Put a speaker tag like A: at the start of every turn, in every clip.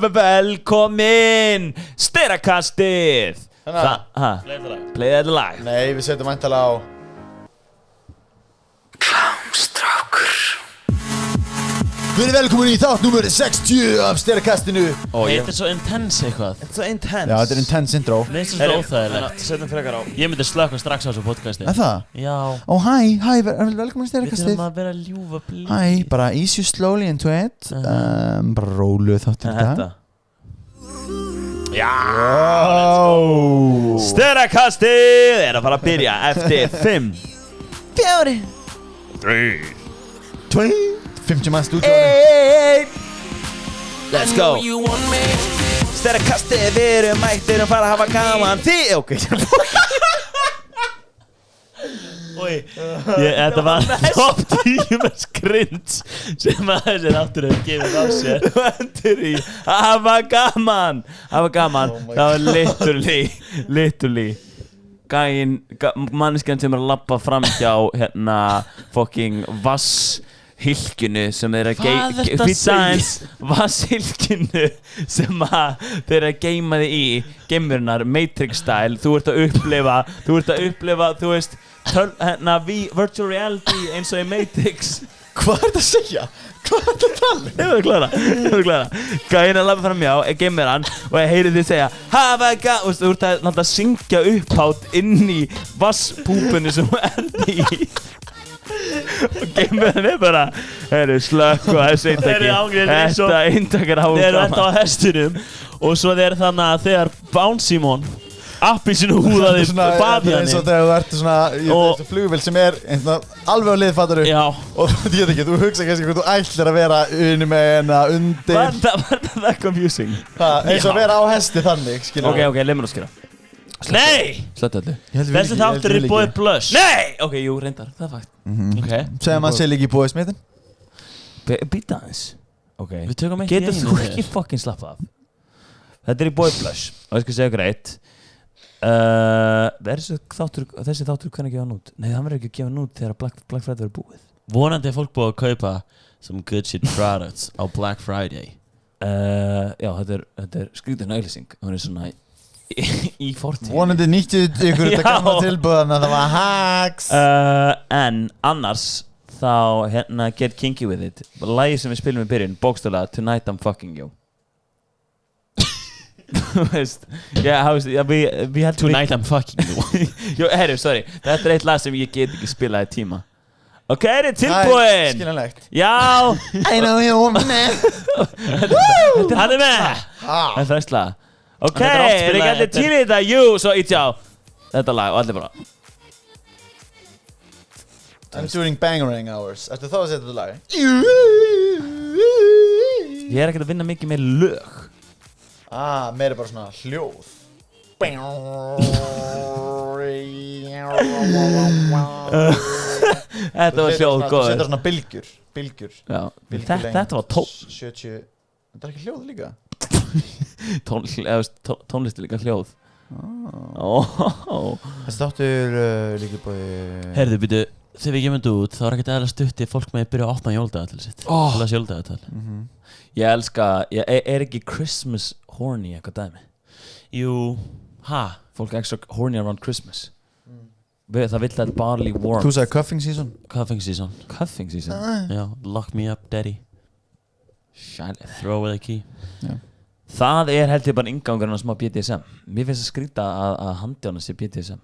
A: Velkomin Sterakastið. Play þetta lag.
B: Nei, við setjum væntanlega á
C: Klámstrákur.
B: Við erum velkomin í þátt númer 60 af Sterakastinu.
D: Þetta svo intense eitthvað.
A: Þetta svo intense.
B: Já, þetta intense intro.
D: Mér finnst þetta óþægilegt.
A: Setjum frekar á.
D: Ég myndi slökkva strax á þessu podcasti.
B: Það?
D: Já.
B: Ó, hæ, velkomin í
D: Við
B: Sterakastið.
D: þurfum að vera að ljúfa blíð.
B: Hæ, bara ease you slowly into it. Bara róluð þáttur
A: Þetta. Já.
B: Wow.
A: Sterakastið að fara að byrja eftir 5 4 3
B: 50 mann stúdíóinu.
A: Let's go. Sterakastið, við erum mættir að fara að hafa gaman. Ok.
D: Þetta var top 10 með skrint sem að þessi þáttur hefur gefið á sér.
A: Vendur í hafa gaman. Hafa gaman. Það var literally manneskjan sem að labba fram hjá hérna fucking vasshylkinu sem þeir að
D: Hvað ertu að segja?
A: vasshylkinu sem að þeir að geyma þig í geimurnar Matrix style. Þú ert að upplifa þú veist hérna virtual reality eins og í Matrix.
B: Hvað er þetta að segja? Hvað er þetta að tala?
A: Ég verður klára. Gæinn að labba fram hjá, geymir hann og ég heyri þið segja hafa gaman. Þú ert að náttúrulega syngja upphátt inn í vasspúpunni sem þú ert í. Og geymir hann bara slökk og þessu eintaki. Þetta eintak er
D: Þeir eru enda á
A: gaman.
D: hestinum og svo þeir þannig að þegar Bouncy-Mon appelsínu húðaði baði
B: eins og
D: hann
B: þegar þú ert svona í þessu flugvél sem er alveg á lið, fattar
D: Já.
B: og þú veit ekki, þú hugsa kannski hvað þú ætlar að vera unni með hana undir
A: Var það confusing?
B: eins og að vera á hesti þannig, skilur
A: Ok, leið mér að skýra.
D: Nei!
A: Slöttu öllu.
D: Þessi þáttur er búið Blush.
A: Nei! Ok, jú, reyndar, það er fakt.
D: Ok.
B: Segja maður sér líka í búið smitin.
A: Býta aðeins. Ok.
D: Við tökum eitt í
A: Getur
D: einu
A: þú
D: hér.
A: ekki fucking slappað af? Þetta er í Boy Blush og ég skal segja ykkur eitt. Þessi þáttur hvernig gefa hann út? Nei, hann verður ekki að gefa hann út þegar Black Friday verður búið.
D: Vonandi er fólk búið að kaupa some good shit products á Black Friday.
A: Já, þetta er skrítin auglýsing. Hún er svona í fortíð.
B: Vonandi nýttu ykkur þetta
A: Já.
B: gamla tilbúðan að það var hacks.
A: En annars þá hérna Get Kinky With It. Lagið sem við spilum í byrjun, bókstaflega Tonight I'm Fucking You. Þú veist, við heldur
D: Tonight I'm fucking you.
A: Jú, sorry, þetta er eitt lag sem ég get ekki spilað í tíma. Ok, er þið tilbúin?
B: Skiljanlegt.
A: Já.
B: I know you want me.
D: Hann er með.
A: Það er fræst lag. Ok,
D: Þetta er oft
A: er
D: spilað-
A: ekki allir til í þetta? Jú, svo ít já. Þetta lag og allir bara
B: I'm doing bangarang hours. Ertu þá að setja þetta lag?
A: Ég er ekkert að vinna mikið með lög.
B: Meira bara svona hljóð.
A: Þetta var hljóð
B: Þú
A: góður.
B: setur svona bylgjur.
A: Já,
B: Bylgjulengd
A: þetta var
B: 70. Þetta er ekki hljóð líka.
A: tónlist er líka hljóð.
B: Þessi þáttur líka búið.
D: Herðu, býtu, þegar við gefum þetta út, þá er ekkert eðla stutti fólk með að byrja að opna jóldagatal sitt. Til að jóldagatal.
A: Ég elska, er ekki Christmas horny eitthvað dæmi?
D: Jú,
A: Fólk er extra horny around Christmas. Það vill að barley warm.
B: Þú sagði cuffing season.
D: Cuffing season.
A: Cuffing season.
D: Já, lock me up, daddy.
A: Shælið.
D: Throw away the key.
B: Já.
A: Það er held ég bara inngangurinn að smá BDSM. Mér finnst að skrýta að handjána sé BDSM.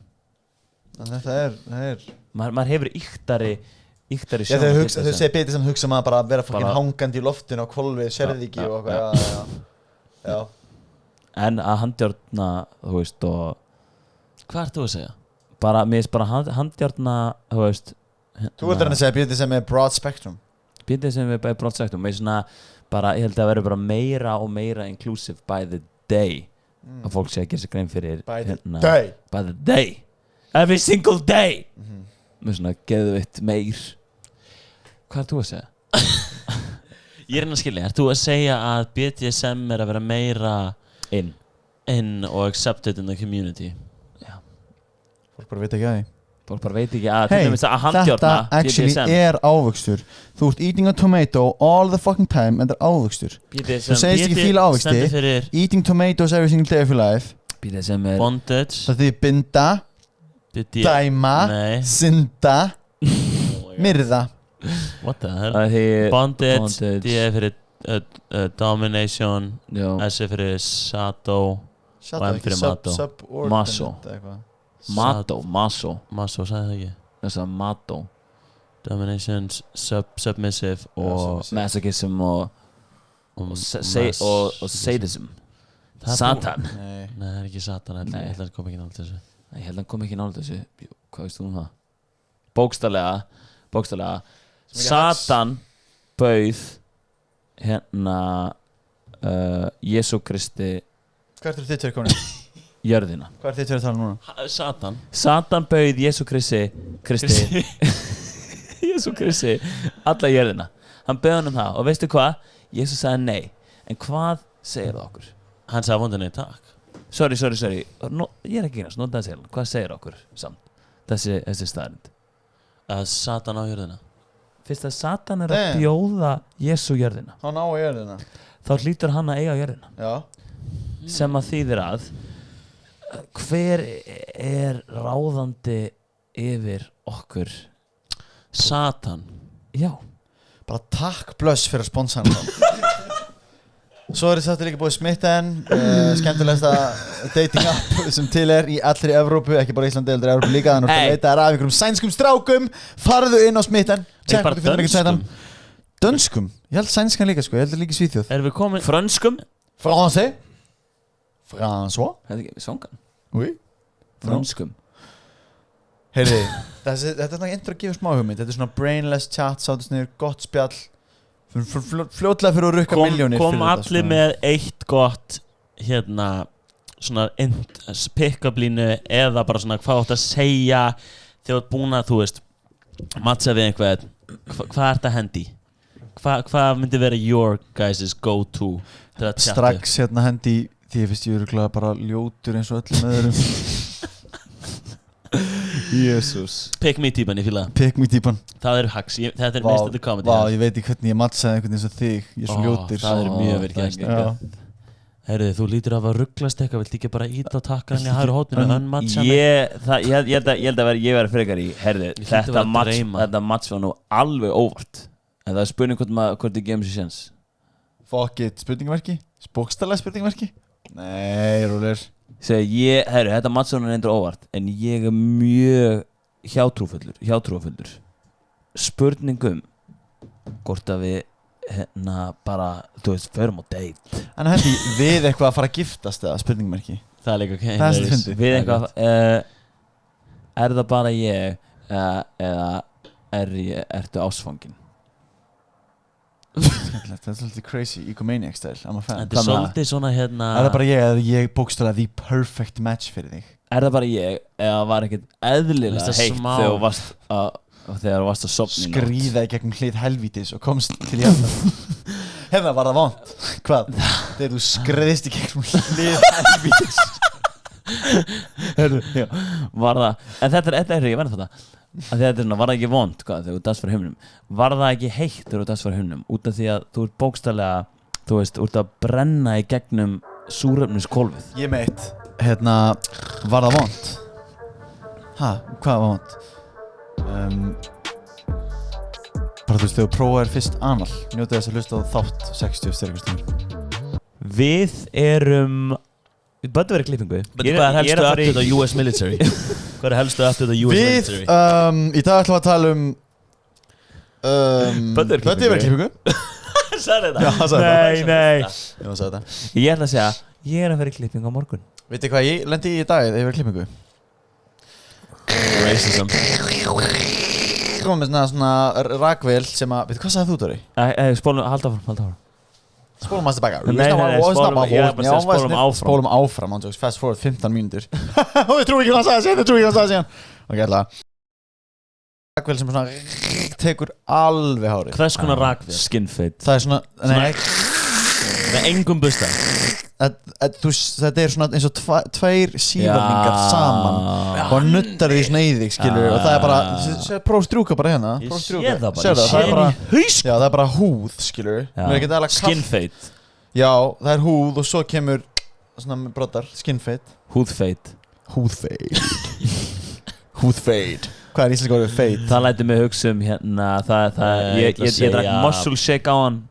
B: Þetta er
A: Maður hefur yktari
B: Já,
A: sjón á
B: þau
A: BDSM.
B: segir betið sem hugsa maður bara að vera fucking
A: Bara-
B: hangandi í loftinu á hvolfið, sérði ekki og
A: Já.
B: eitthvað. Já.
A: En að handjárna, þú veist, og
D: Hvað ert þú að segja?
A: bara, mér finnst bara handjárna, þú veist
B: Þú ert að segja betið sem er broad spectrum.
A: BDSM er bara brátt sagt mér svona, bara, ég held að vera bara meira og meira inclusive by the day að fólk sé að gera sér grein fyrir
B: By the
A: hérna,
B: day.
A: by the day every single day með svona geðveitt meir. Hvað er þú að segja?
D: Ég er að skilja, ert þú að segja að BDSM er að vera meira in og accepted in the community?
A: Já.
B: Fólk bara veit ekki að því.
A: Fólk bara veit ekki að
B: Hey,
A: til dæmis að
B: þetta
A: handjárna
B: actually ávöxtur. Þú ert eating a tomato all the fucking time en það ávöxtur. Þú segist ekki fíla ávexti.
D: stendur fyrir
B: Eating tomatoes every single day of your life.
A: sem er
D: bondage
B: Það þýðir binda, dæma,
D: Nei,
B: synda, myrða.
D: what the hell
A: Það þýðir
D: Bondage, D er fyrir domination
A: Já.
D: S er fyrir Sato
B: Shut
D: Og M fyrir Mato.
A: Maso. Maso
D: Maso, sagði það ekki
A: Þess að Mato
D: Domination, submissive og
A: Masochism og sadism
D: Það er
A: Satan
B: Nei.
D: Nei, það er ekki Satan,
A: Nei.
D: ég held að það kom ekki nátt þessu
A: Ég held að hann kom ekki nálega þessu Hvað veist þú um það? Bókstallega Satan bauð hérna Jesú Kristi
B: Hvað er þitt fyrir komin?
A: jörðina
B: Hvað er þitt fyrir að tala núna?
D: Satan
A: bauð Jesú Kristi Jesú Kristi alla jörðina hann bauð hann um það og veistu hvað? Jesú sagði nei en hvað segir það okkur?
D: Hann sagði vondinni takk
A: Sorry ég er ekki einast, nota það segir hann hvað segir okkur samt? Þessi staðarind
D: Að Satan á jörðina
A: Fyrst að Satan er að bjóða Jesú jörðina
B: Hann á jörðina.
A: þá hlýtur hann að eiga jörðina
B: Já.
A: sem að þýðir að hver er ráðandi yfir okkur?
D: Satan
A: Já
B: Bara takk blöss fyrir að sponsa hann. Svo er þetta líka búið Smitten, skemmtilegasta dating app sem til er í allri Evrópu, ekki bara Íslandi, heldur Evrópu líka. Þannig að leita af einhverjum sænskum strákum, farðu inn á Smitten,
D: Ekki bara dönskum
B: Dönskum? Ég held sænskan líka sko, ég held það líka í Svíþjóð.
D: Erum við komin
A: Frönskum
B: Français? François?
A: Þetta er ekki svangan
B: Oui.
A: Frönskum
B: Heyrði, þetta er svona intro að gefa smá hugmynd. Þetta er svona brainless chat, sáttast niður, gott spjall. Fljótlega fyrir að rukka miljónir
D: Kom
B: fyrir þetta,
D: allir
B: sko.
D: með eitt gott hérna svona pick-up línu eða bara svona hvað átt að segja þegar þú ert búin að þú veist matcha við einhvern hvað ert að hendi? Hvað myndi vera your guys' go-to til að tjattu?
B: Strax hérna hendi því ég finnst ég örugglega bara ljótur eins og öllum öðrum. Jésús.
D: Pick me típan, ég fíla það.
B: Pick me típan.
D: Það eru hacks, þetta er minnst þetta comedy.
B: Vá, ég veit ekki hvernig ég matchaði einhvern eins og þig. Ég er svo ljótur.
D: Það er mjög vel gert. Heyrðu, þú lítur af að rugglast eitthvað, viltu ekki bara íta og taka hann í hægri hótinu unmatcha mig?
A: Ég held að ég verði frekar í herði, þetta match var nú alveg óvart en það er spurning hvort þið gefum sér séns.
B: Fuck it, spurningverki? Bókstaflega spurningverki? Nei, rúlir.
A: Þetta match var nú reyndur óvart en ég er mjög hjátrúfullur spurningum hvort að við hérna bara, þú veist, förum á date.
B: En hendi, við eitthvað að fara að giftast eða spurningmerki?
D: Það er líka ok.
B: Það er fyndið.
A: Við eitthvað, er það bara ég eða ertu ásfangin?
B: Skemmtilegt, þetta er svolítið crazy, egomaniac style, I'm a fan.
D: Þetta er svolítið svona hérna
B: Er það bara ég eða ég bókstaflega the perfect match fyrir þig?
A: Er það bara ég eða var ekkert eðlilega
D: Veist það
A: heitt
D: smá?
A: þegar þú varst að sofna í nótt?
B: Skríða í gegnum hlið helvítis og komst til hjarta. Hefða, var það vont? Hvað? Þegar þú skriðist í gegnum hlið helvítis.
A: Herru, já, var það en þetta er ég verð þetta að þetta er svona, var það ekki vont hvað þegar þú dast fyrir himnum var það ekki heitt þegar þú dast fyrir himnum út af því að þú ert bókstaflega þú veist, út að brenna í gegnum súrefniskólfið.
B: Ég meitt, hérna, var það vont? Ha, hvað var vont? Bara þú veist, þegar þú prófaðir fyrst anal, njótið þess að hlusta á þátt 60 styrkustum.
A: Við erum Böddu verið klippingu.
D: Hvað er helstu aftur á US military? Hvað er helstu aftur á US military?
B: Við, í dag ætlum við að tala
A: Böddu
B: verið klippingu.
D: Sagði þetta?
B: Já, hann sagði þetta.
A: Nei
B: Já, hann sagði þetta.
A: Ég ætla að segja, ég er að vera í klippingu á morgun.
B: Vitið hvað ég lendi í dag þegar ég verið klippingu?
D: Racism.
B: Komum með svona rakvél sem að, veitu hvað sagði þú, Dóri?
A: Spólum, halda áfram.
B: Spólum aðeins tilbaka.
A: Spólum áfram.
B: Spólum áfram, hann tóks fast forward 15 mínútur. Og ég trú ekki hvað hann sagði síðan, Ok, alltaf. Rakvél sem svona tekur alveg hárið.
D: Hvers konar rakvél?
A: Skinfit.
B: Það er svona, nei,
D: Með engum busta.
B: þetta svona eins og tveir sívalningar saman og nuttar því svona í þig, skilur og það bara, próf strjúka bara hérna.
D: Ég
B: Próf
D: sé
B: strjúka.
D: það bara,
B: Sérðu
D: ég sé
B: bara,
D: inn í haus.
B: já, það er bara húð, skilur. Mér er ekki aðalega
D: Skin fade.
B: Já, það er húð og svo kemur svona broddar, skin fade.
A: Húðfeit.
B: Húðfade. Húðfade. Hvað er íslenska orðið fade?
A: Það lætur mig hugsa hérna, ég drakk muscle shake á hann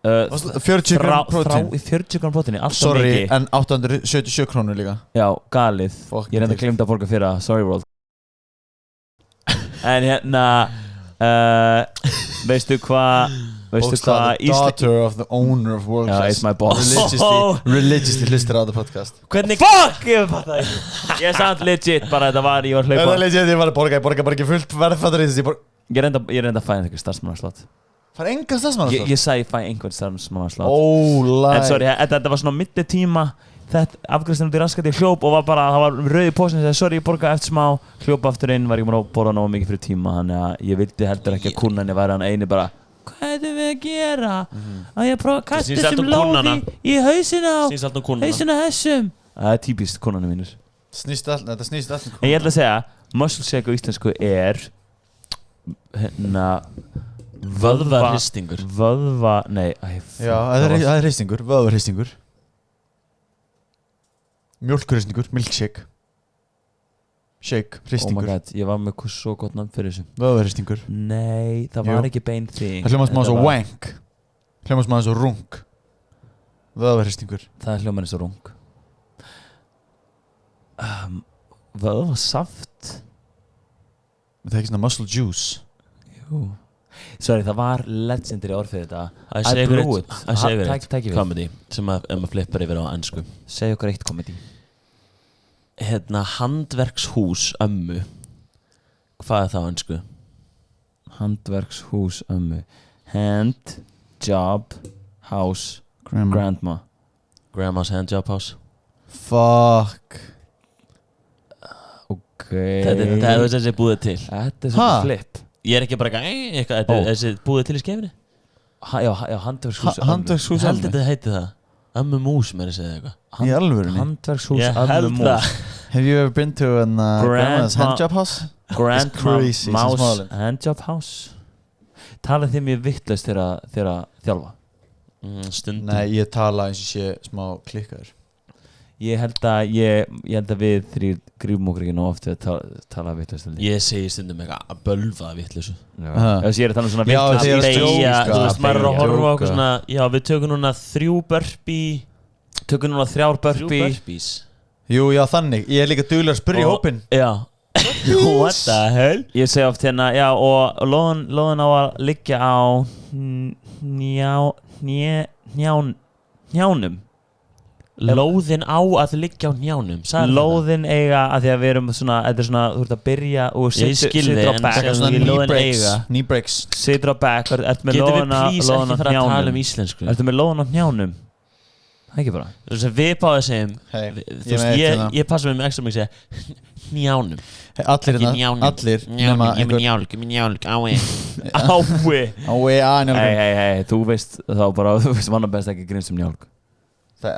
B: 40 gram prótein.
A: 40 gram prótein, alltaf
B: Sorry,
A: mikið.
B: en 877 krónur líka.
A: Já, galið.
B: Fuck
A: Ég reyndi að glemta að borga fyrir það, sorry world. En hérna, veistu hvað
B: Daughter of the owner of World
A: Já,
B: Class.
A: it's my boss.
B: Religiously hlustir á þetta podcast.
A: Hvernig Fuck! Ég fatt það ekki. Ég samt legit bara þetta var, ég var
B: Það er
A: hlaupa.
B: legit, ég var að borga bara ekki fullt verðfattar í þessi.
A: Ég reyndi að fæða einhver starfsmannarslátt.
B: Það er enga stafsmann
A: Ég sagði ég fæ einhvern starfsmannarslátt.
B: Ólæg.
A: En sorry, þetta var svona milli tíma. Þetta afgræstin út í raskat, ég hljóp og var bara, það var rauð í pósinu, ég sagði sorry, ég borgaði eftir smá, hljóp aftur inn, var ekki múin að borða nógu mikið fyrir tíma, þannig að ég vildi heldur ekki að kunnan ég væri hann eini bara, hvað erum við að gera? Að ég prófa að kasta
D: snýst allt
A: þessum
D: kunnana.
A: lóði í hausina á,
D: Snýst allt kunnana.
A: hausina þessum. Það er típist kunnanum mínir.
B: Þetta snýst allt.
A: En ég ætla að segja, muscle shake á íslensku er, hérna,
D: Vöðvarhristingur.
A: nei,
B: Já, það er hristingur, vöðvarhristingur. Mjólkurhristingur, milkshake. Shake,
A: Oh my
B: hristingur.
A: god, ég var með svo gott nafn fyrir þessu.
B: Vöðvarhristingur.
A: Nei, það
B: Jú.
A: var ekki bein þing.
B: Það hljómast maður
A: Þetta
B: svo
A: var-
B: wank. Hljómast maður svo rung. Vöðvarhristingur.
A: Það er hljómar eins og rung. Vöðvasaft?
B: Það er ekki svona muscle juice.
A: Jú. Sorry, það var legendary orð fyrir þetta.
D: I say
A: blew
D: ykkur
A: it.
D: eitt comedy sem að maður flippar yfir á ennsku.
A: Segj okkur eitt komedi.
D: Hérna, handverkshús ömmu. Hvað er það á ennsku?
A: Handverkshús ömmu. Hand, job, house, grandma.
D: Grandma's handjob house.
B: Fuck.
A: Ok.
D: Þetta er þessi búið til.
A: Þetta er
B: Ha?
A: svona flip.
D: Ég er ekki bara eitthvað,
A: Ó.
D: þessi búið til í skefinu.
A: Já, handverkshús ömmu.
B: Handverkshús
D: Ég held
B: ömmu.
D: þetta heiti það. Ömmu mús með að segja eitthvað.
B: Í alvörunni?
A: Handverkshús
D: Ég
A: ömmu
D: held
A: mús.
D: það.
B: Have you ever been to an grandma's handjob house?
A: Grandma
B: crazy sem
A: mouse
B: smálinn.
A: handjob house. Talið þið mér vittlaust þegar að þjálfa?
D: Stundum.
B: Nei, ég tala eins og sé smá klikkaður.
A: Ég held að við þrýr grífum okkur ekki nóg oft við að tala vittlaust.
D: Ég segi stundum eitthvað að bölva vitleysu.
A: Ég er að tala um svona
B: Já,
A: vitlaust.
B: þið eru að
D: Beygja,
B: djóka.
D: þú veist, maður er að
B: Beygja.
D: horfa á okkur
B: Djóka.
D: svona. Já, við tökum núna 3 burpee.
A: Tökum núna 3 burpee.
D: burpees.
B: Jú, já, þannig. Ég er líka duglegur að spyrja í
D: Og-
B: hópinn.
D: Já. What the hell?
A: Ég segi oft hérna, já, og lóðin á að liggja á njánum.
D: Lóðin á að liggja á njánum.
A: Lóðin eiga, að því að við erum svona, þetta er svona, þú ert að byrja og
D: Ég skil þig,
A: situr á
D: en
A: back.
D: segja
B: Svona
D: Ég
B: knee
D: lóðin
B: breaks.
D: eiga.
B: Knee breaks.
A: Situr á back, ertu með
D: Getum við
A: lóðina
D: please
A: á
D: ekki fara að tala um
A: njánum?
D: íslensku?
A: Ertu með lóðin á njánum? Það ekki bara.
D: Þú veist að við báðum segjum.
B: Hey,
D: Þú veist, ég passa mig með ekstra mig að segja njánum.
B: Allir
D: Ekki
B: hérna,
D: njánum.
B: allir
D: Njánum,
B: nema
D: ég með
B: einhver
D: njálg, ái.
A: Ái.
B: Ái,
A: Hei, þú veist þá bara, þú veist manna best ekki gríns njálg.
B: Það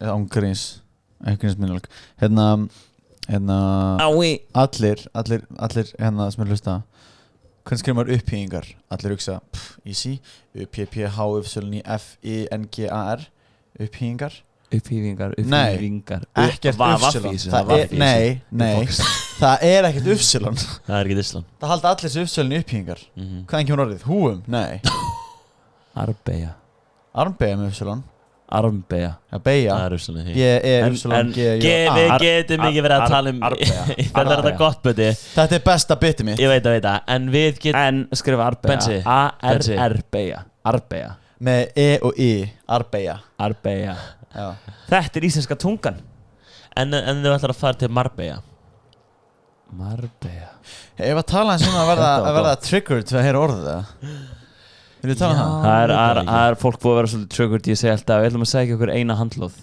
B: er ángríns. Ekki gríns minnálg. Hérna
A: Ái.
B: Allir hérna sem er hlusta. Hvernig skrifum maður upphýingar? Allir hugsa, easy. UPPHY-FINGAR. Upphýingar.
A: Upphýfingar.
B: Ekkert uppsilon. Nei. Það er ekkert uppsilon.
D: Það er ekki Ísland.
B: Það halda allir þessu uppsilon í upphýingar. Hvaðan kemur orðið? Húum? Nei.
A: Arbeja.
B: Armbeja með uppsilon.
A: Armbeja.
B: Já, beja.
D: Það er Ísland.
B: B-E-Y-G-J-A.
D: Við getum ekki verið að tala um. Þetta er þetta gott beti.
B: Þetta er besta bitið mitt.
D: Ég veit það. En við getum.
A: En skrifa arbeja.
D: Bensi.
A: A-R-R-beja. Arbeja.
B: Með E og I. Arbeja.
A: Arbeja.
B: Já.
A: Þetta er íslenska tungan.
D: En þú ætlar að fara til Marbella.
A: Marbella.
B: Ef að tala eins svona að verða triggered til að heyra orðið það. Vil ég tala um það?
A: Það er fólk búið að vera svolítið triggered. Ég segi alltaf, við ætlum að segja okkur eina handlóð.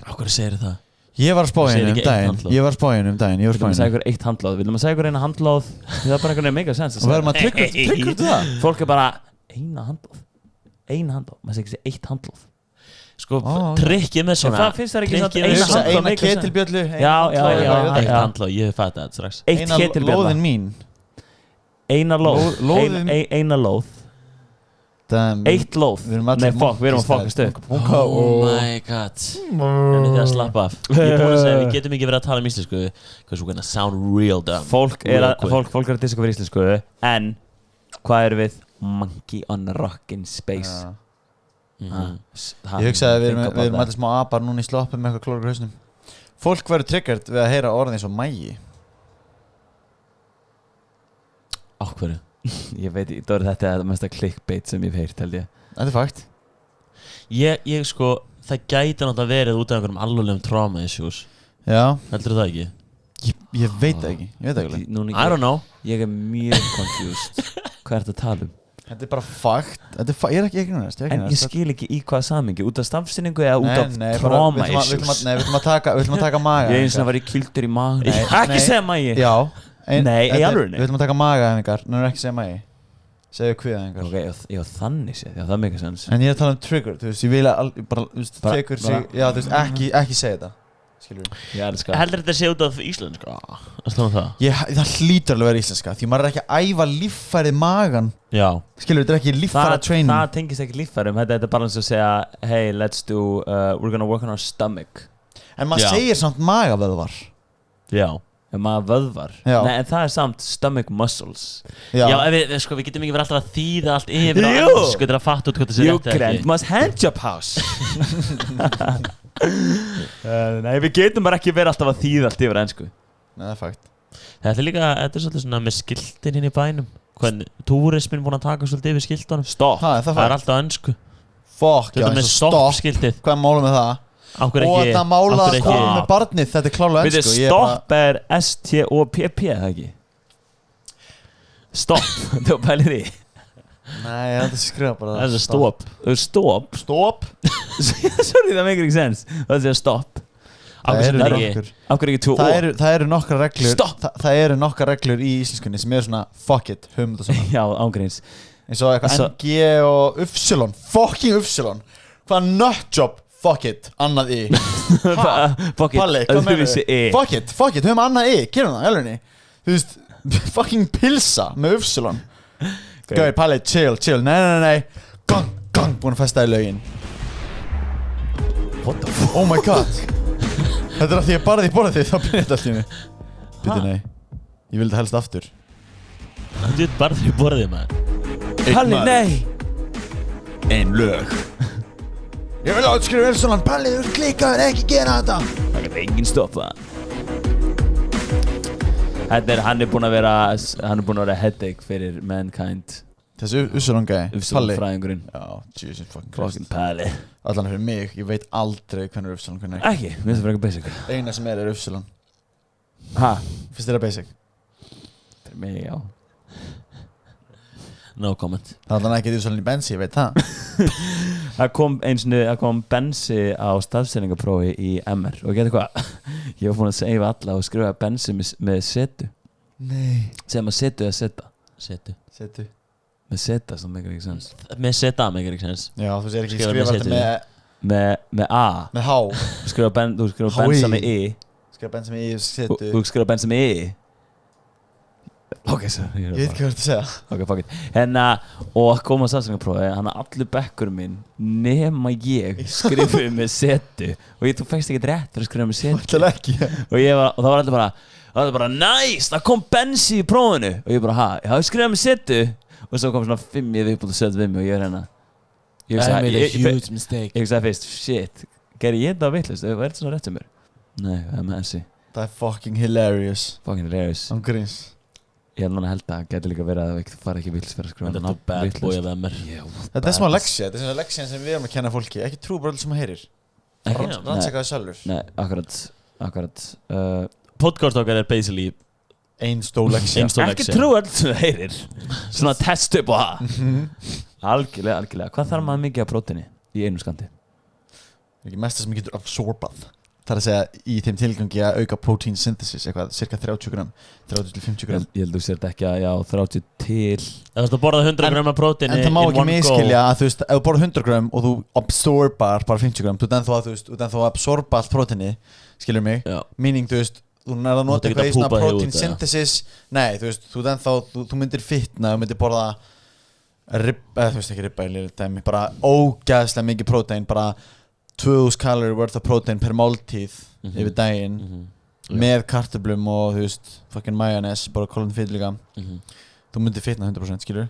D: Hvað segir það?
B: Ég var að spá
D: Þú segir
B: hérna
D: ekki eitt handlóð.
B: Ég var að spá hérna daginn.
A: Við ætlum að segja okkur eitt handlóð. Við ætlum að segja okkur eina handlóð. Það er bara einhvern veginn mega sens að
B: Og verðum
A: segja.
B: að triggered það?
A: Fólk er bara, eina handlóð. Eina handlóð. Maður segir ekki eitt handlóð.
D: Sko,
B: ok.
D: trikkið með svona
A: það finnst þér ekki samt
D: trikkið með
A: eina
D: svona-
A: handklæði
B: Eina
A: make sense.
B: ketilbjöllu
D: Eitt handlóð, ég hef fattað þetta strax
A: Eitt
B: Eina
A: ketilbjörna
B: lóðin mín
A: Eina lóð
B: Lóðin-
A: Eina lóð
B: Damn,
A: Eitt lóð
B: Við erum allir
A: Nei, fuck, við erum að fuckast upp
D: Oh my god Þannig þið að slappa af Ég er búin að segja, við getum ekki verið að tala um íslensku Because we're gonna sound real dumb
A: Fólk er
D: Real
A: að
D: quick.
A: Fólk er að diska fyrir íslensku En Hvað eru við? Monkey on a rockin' space
B: Já.
D: Mhm.
B: Ég hugsaði að við erum allir smá apar núna í sloppum með eitthvað klóra í hausnum Fólk verður triggert við að heyra orðin eins og mægi
D: Á hverju?
A: Ég veit, þetta er það mesta clickbait sem ég hef heyrt, held ég
B: Þetta er fakt
D: Ég sko, það gæti náttúrulega verið út af einhverjum alvarlegum trauma issues
B: Já,
D: Heldur það ekki?
B: ég veit það ekki Ég veit það ekki
A: Núna,
D: I don't know
A: Ég er mjög confused Hvað er þetta að tala um?
B: Þetta er bara fakt Ég er ekki næst
A: En ég skil ekki í hvaða samingi Út af stafsynningu eða út af
B: Nei,
A: trauma
B: við
A: issues
B: ætlum að taka maga
A: Ég eins og það var í kildur í maður
B: Nei,
A: Ekki
B: nei.
A: segja magi
B: Já
A: Nei, í alvörunni?
B: Við ætlum að taka magaæfingar Nú er ekki að segja magi Segðu kviðæfingar
A: Ok, já þannig séð, já það meika sens
B: En ég er að tala um trigger Þú veist, ég vil að bara, þú veist,
A: Bara-
B: tekur sig
A: bara-
B: Já, þú veist, ekki segja þetta Skilur við
A: Ég elskar
D: Heldur þetta sé út af íslenska? Slóðum það
B: Það hlýtur alveg að vera íslenska Því maður er ekki að æfa líffærið magan
D: Já
B: Skilur við, þetta er ekki líffæra training
A: Það tengist ekki líffærum Þetta er bara eins og að segja Hey, let's do We're gonna work on our stomach
B: En maður
D: Já.
B: segir samt magavöðvar
D: Já
A: En maður vöðvar
B: Já.
A: Nei, en það er samt stomach muscles
D: Já, ef við getum ekki verið alltaf að þýða allt yfir á
A: Jú.
D: ennsku til að fatta út hvað það sé
A: You
D: rétt eða
A: grand
D: ekki.
A: must handjob house Nei, við getum bara ekki verið alltaf að þýða allt yfir ensku
B: Nei, það er fakt
D: Þetta er líka, þetta er svolítið svona með skiltin inn í bænum Hvernig, túrismin búin að taka svolítið yfir skiltunum
A: Stopp
B: Ha, er það
D: Það er
B: fakt
D: alltaf á ennsku
B: Fuck, já,
D: Þetta með
B: eins og stopp
D: stopp-skiltið
B: Hvað er málum með það?
D: Ákveð
B: Og
D: ekki
B: það mála
D: ákveð ekki-
B: með barnið Þetta er klálega
A: Við
B: ennsku
A: stopp er S-T-O-P-P, það ekki? Stopp, þú pælir því
B: Nei, ég held að skrifa bara
D: Það er stopp
A: Stopp
B: Stopp
A: Sorry, það make ekki sens Það er stopp
D: Ákveð sér
B: Það
D: þetta
B: er
D: ekki
B: nokkur.
A: Ákveð ekki 2
B: Það eru nokkra reglur
A: Stopp.
B: Það eru nokkra reglur í íslenskunni sem eru svona fuck it, höfum þetta svona
A: Já, ángríns
B: eins og eitthvað
A: Svo-
B: NG og Upsilon fucking Upsilon hvað nutjob, fuck it, annað í
A: Fuck it,
B: Palli, hvað meður
A: öðruvísi E.
B: fuck it, höfum annað í, gerum það, elvunni þú veist, fucking pilsa með Upsilon Gauði, Palli, chill, nei gang, búin að festa í lögin
A: What the fuck?
B: oh my god þetta er að því ég barði í borðið því þá byrja þetta allt í henni byrja nei, ég vil þetta helst aftur
D: Þú veit bara því borðið maður
A: Palli, nei
B: ein lög ég vil átskrifa Upsilon, Palli, þú ert klikaður, ekki gera þetta
A: Það getur enginn stoppa Hann er búinn að vera headache fyrir mankind
B: þessi Upsilon gæði, Palli
A: Fræðingurinn
B: já, Jesus fucking
A: Fucking
B: Christ
A: Palli
B: allan fyrir mig, ég veit aldrei hvernig er Upsilon hvernig
A: Ekki, við finnst það fyrir basic
B: eina sem er Upsilon
A: Ha?
B: finnst þér að basic
A: Fyrir mig, já
D: No comment
B: það er allan ekki Upsilon í bensi, ég veit það
A: Það kom bensi á stafsendingaprófi í MR Og getur hvað? Ég var búinn að seifa alla og skrifa bensi með setu
B: nei
A: Segja maður setu eða seta
B: setu
A: Með seta, sem meikir ekki sens
D: Með seta meikir ekki sens
B: já, þú sér ekki
D: Skrifa
B: skrifa
D: með
B: þetta
D: setu.
B: með
A: Með A
B: með H
A: Þú skrifa
B: Hái.
A: bensa með I
B: skrifa bensi með í setu
A: Þú skrifa bensa með I Ok, sorry
B: ég veit hvað þú ert að segja
A: Ok, fuck it Hérna, og að koma á stafsendingaprófi Hann að allur bekkur minn nema ég skrifuði með setu Og þú fækst ekki rétt fyrir að skrifa með setu
B: ætlaði ekki
A: Og það var allir bara nice, það kom bensi í prófinu Og ég bara, ha, ég hafði skrifað með setu Og svo kom svona 5 ég viðbútt að setja við mig og ég er hérna Ég
D: mistake
A: hugsaði fyrst, shit Gerði ég þetta á vittlust, er þetta svona rétt sem mér? Nei, það er með ensi
B: það er fucking hilarious
A: Fucking hilarious
B: án gríns
A: Ég held núna held að það geti líka verið að það fara ekki vittlust fyrir að skrifa
D: Þetta er bad boy af MR
B: þetta er smá leksja, þetta er svona leksja sem við erum að kenna fólki ekki trú bara allir sem að heyrir rannsaka það sjálfur
A: Nei, akkurat
D: Podcast okkar er basically
B: ein stór leksja
D: Ein stór
A: Ekki
D: leksja.
A: trú allt sem það heyrir Svona test upp á það Algjörlega Hvað þarf maður mikið af próteini í einu skandi?
B: ekki mesta sem getur absorbað Það að segja í þeim tilgangi að auka protein synthesis eitthvað, cirka 30 gram 30-50 gram
A: Ég held þú sért ekki að, já, 30 til
D: Það er að borða 100 gram af próteini
B: En það má ekki miskilja að þú veist, ef þú borðar 100 gram og þú absorbar bara 50 gram, þú ert ennþá að þú veist, þú ert ennþá að absorba allt próteini, skilur mig,
A: Já.
B: meaning, þú veist, þú nærða að nota
D: Þú ert
B: eitthvað í
D: ekki að
B: svona
D: púpa þig
B: protein
D: út,
B: synthesis, nei, þú veist, þú ert ennþá, þú myndir fitna, þú myndir borða ribba, þú veist ekki ribba, bara ógæðslega mikið prótein, bara 2000 calorie worth of protein per máltíð yfir daginn með kartöflum og þú veist fucking majónes, bara kolvetnið líka þú myndir fitna 100% skilur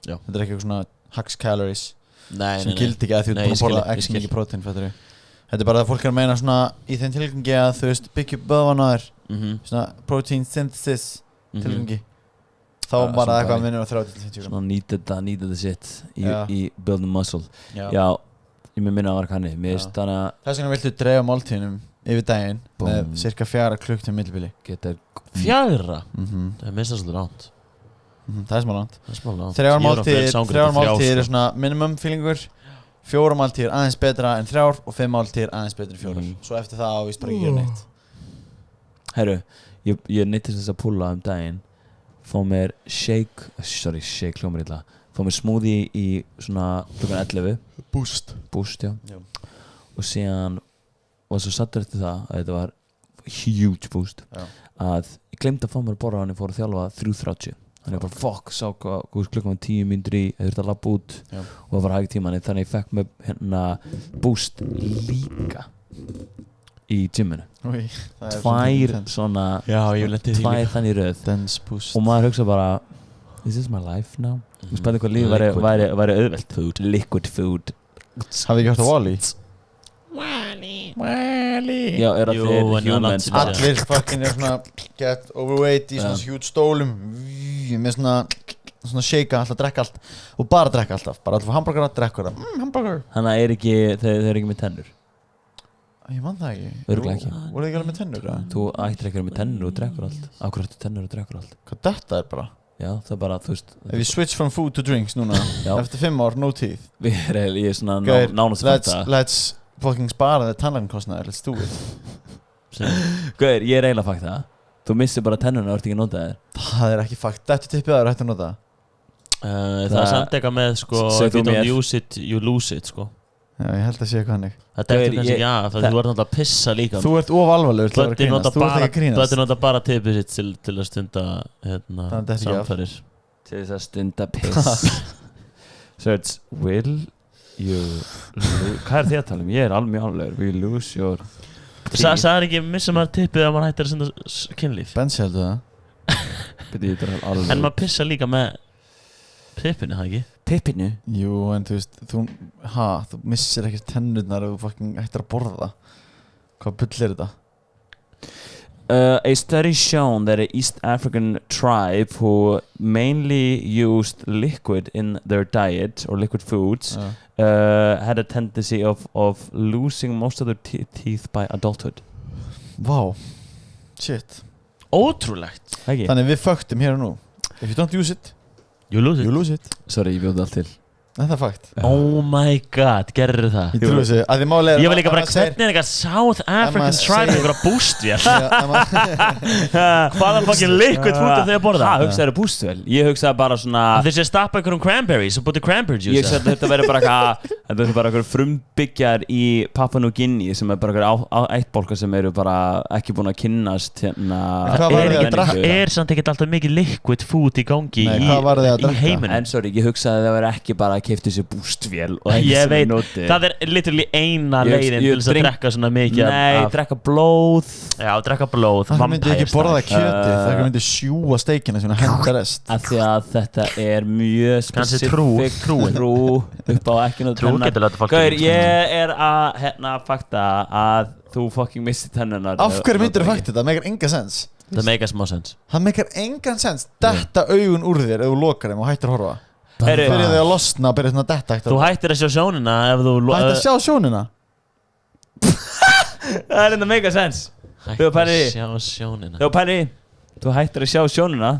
D: Já.
B: þetta er ekki eitthvað svona hacks calories sem
D: Nei.
B: gildi ekki að því þú
D: Nei,
B: ert búin að borða
D: ég
B: ekki
D: skil.
B: mikið protein fattarðu. Þetta er bara að fólk er að meina svona í þeim tilgangi að þú veist byggja upp vöðvanar svona protein synthesis tilgangi þá
A: Ja,
B: bara
A: svona
B: eitthvað
A: bara-
B: minnur á 30-50
A: Svona need the shit
B: Já.
A: í building muscle
B: Já.
A: Já, ég með minna að var kanni Mér
B: Já.
A: finnst þannig að
B: Þess vegna viltu dreifa máltíðinum yfir daginn
A: Búm.
B: með cirka 4 klukktíma millibili
A: geta
D: 4?
B: Það
D: Það er minnst svolítið ránt
B: er smá langt
D: Það er smá ránt
B: 3 máltíðir er svona minimum feelingur 4 máltíðir aðeins betra en 3 og 5 máltíðir aðeins betra en 4 Svo eftir það ávist bara ekki gera neitt
A: Herru, ég nýttist þess að púla daginn Fá mér shake hljómar illa Fá mér smoothie í svona klukkan 11
B: Boost
A: Boost, já
B: Já.
A: Og síðan var svo sattur eftir það að þetta var huge boost
B: Já.
A: að ég glemdi að fá mér að borða hann ég fór að þjálfa 3:30 þannig bara fuck, sá hvað klukkan var 10 mínútur í ég þurfti að labba út
B: Já.
A: og það var hægt tíma þannig ég fekk mér hérna boost líka í gyminu
B: Új, það er
A: tvær
B: intense.
A: svona
D: Já, ég lenti því
A: tvær
D: líka
A: þannig í röð
B: Dense boost
A: og maður hugsa bara is this my life now? Þú spæði hvað líf væri auðvelt food. Liquid food
B: Hafið ekki hægt á Wall-E?
A: Já, er
D: Jú,
A: allir
D: en já,
A: humans
D: langt
B: Allir fucking er svona get overweight í svona huge stólum með svona shake alltaf drekka allt og bara drekka alltaf bara alltaf hamburgara, drekka það hamburger
A: Þannig að þeir eru ekki með tennur
B: Ég man það ekki
A: Örugglega ekki.
B: Voruð þið ekki alveg með tennur? eða?
A: Þú ættir ekki að vera með tennur og drekkur allt Af hverju ættu tennur og drekkur allt
B: Hvað þetta er bara?
A: Já, það er bara, þú veist
B: Ef ég switch from food to drinks núna
A: Já.
B: eftir 5 ár, no teeth
A: Við erum í svona
B: Gauir,
A: nánast
B: let's fucking spara það tannlækningkostnaðar, let's do it
A: Gauir, ég er eiginlega fakt það Þú missir bara tennurna og ert ekki að nota þér
B: Það er ekki fakt, þetta tippið það er hægt að nota
D: Það er samt eitthvað með sko
A: Segðu
D: if you
A: mér.
D: don't use it, you lose it sko
B: Já, ég held að sé eitthvað hannig
D: Það er
A: Gaur,
D: kannski
A: ég-
D: já, það þú ert náttúrulega að pissa líka
B: Þú ert of alvarlegur til að vera að grínast Þú ert ekki að
D: Þú
B: grínast
D: ættir nota bara tipið sitt til að stunda
B: Þannig að þetta ekki af.
D: samfærir
A: Til þess að stunda piss So it's will you Hvað er þið að tala um? Ég er alveg mjög alveg Will you lose your
D: Það er ekki missa maður tipið að maður hættir að stunda kynlíf
B: Bensi heldur það
A: Byrju, þetta er alveg
D: En maður pissa líka með tipinu, það ekki?
A: Pippinu
B: Jú, en þú veist, þú missir ekki tennurnar ef þú fucking ættir að borða Hvað bull er þetta?
A: A study shown that an East African tribe who mainly used liquid in their diet or liquid foods had a tendency of losing most of their teeth by adulthood.
B: Vá, shit
D: Ótrúlegt
A: Ekki?
B: Þannig við fögtum hér og nú If you don't use it,
D: You lose it
B: you lose it
A: Sorry, ég bjóði allt til.
B: Nei, það er fakt
D: Oh my god, gerður það
B: Ég trúi þessu, að því máli er
D: Ég var líka bara, hvernig er eitthvað South African
B: maður
D: tribe
B: segir-
D: einhverja bústvél
B: Já,
D: Hvaða fucking liquid food er þau að borða?
A: Hvað hugsaður bústvel? Ég hugsaði bara svona
D: Þeir sé að stappa einhverjum cranberries og búti cranberry
A: Ég
D: juice
A: hugsaði að þetta verður bara eitthvað Þetta verður bara eitthvað frumbyggjar í Papua New Guinea sem er bara eitthvað ættbólkar sem eru bara ekki búin að kynnast hérna
B: Hvað var þið að drakka?
A: menningu.
D: Er samt ekkert alltaf mikið liquid food í gangi
B: Nei, hvað var þið að
D: í
B: drekka?
D: heiminum?
A: En sorry, ég hugsaði að það verður ekki bara að keipta sér bústvél og ekki
D: Ég
A: sem
D: veit,
A: noti.
D: það er literally eina
A: Ég-
D: leiðin
A: ég
D: til þess að
A: drink-
D: drekka svona mikið
A: Nei,
D: af-
A: drekka blóð
D: Já, drekka blóð,
B: Það myndi ekki
D: vampire
B: borða
D: style.
B: kjötið Það myndi sjúa steikina svona henda rest
A: af því að þetta er mjög
D: Kannski
A: specific trú upp á ekki nota
D: Trú getur látið fólk
A: Gaur, ég er að hérna fakta að þú fucking missi tennunar
B: Af hverju myndir þú fakt þetta? Það meikar enga sens
D: Það meikar smá sens
B: Það meikar engan sens Detta augun úr þér ef þú lokar þeim og hættir að horfa
A: Heyrðu,
B: Fyrir þig að losna og byrja svona að detta
D: Þú hættir að sjá sjónina ef þú
B: Hættir að sjá sjónina
A: það er enda mega sens
D: Hættir
A: Þú pælir í.
D: að sjá sjónina
A: Þú pæri, þú hættir að sjá sjónuna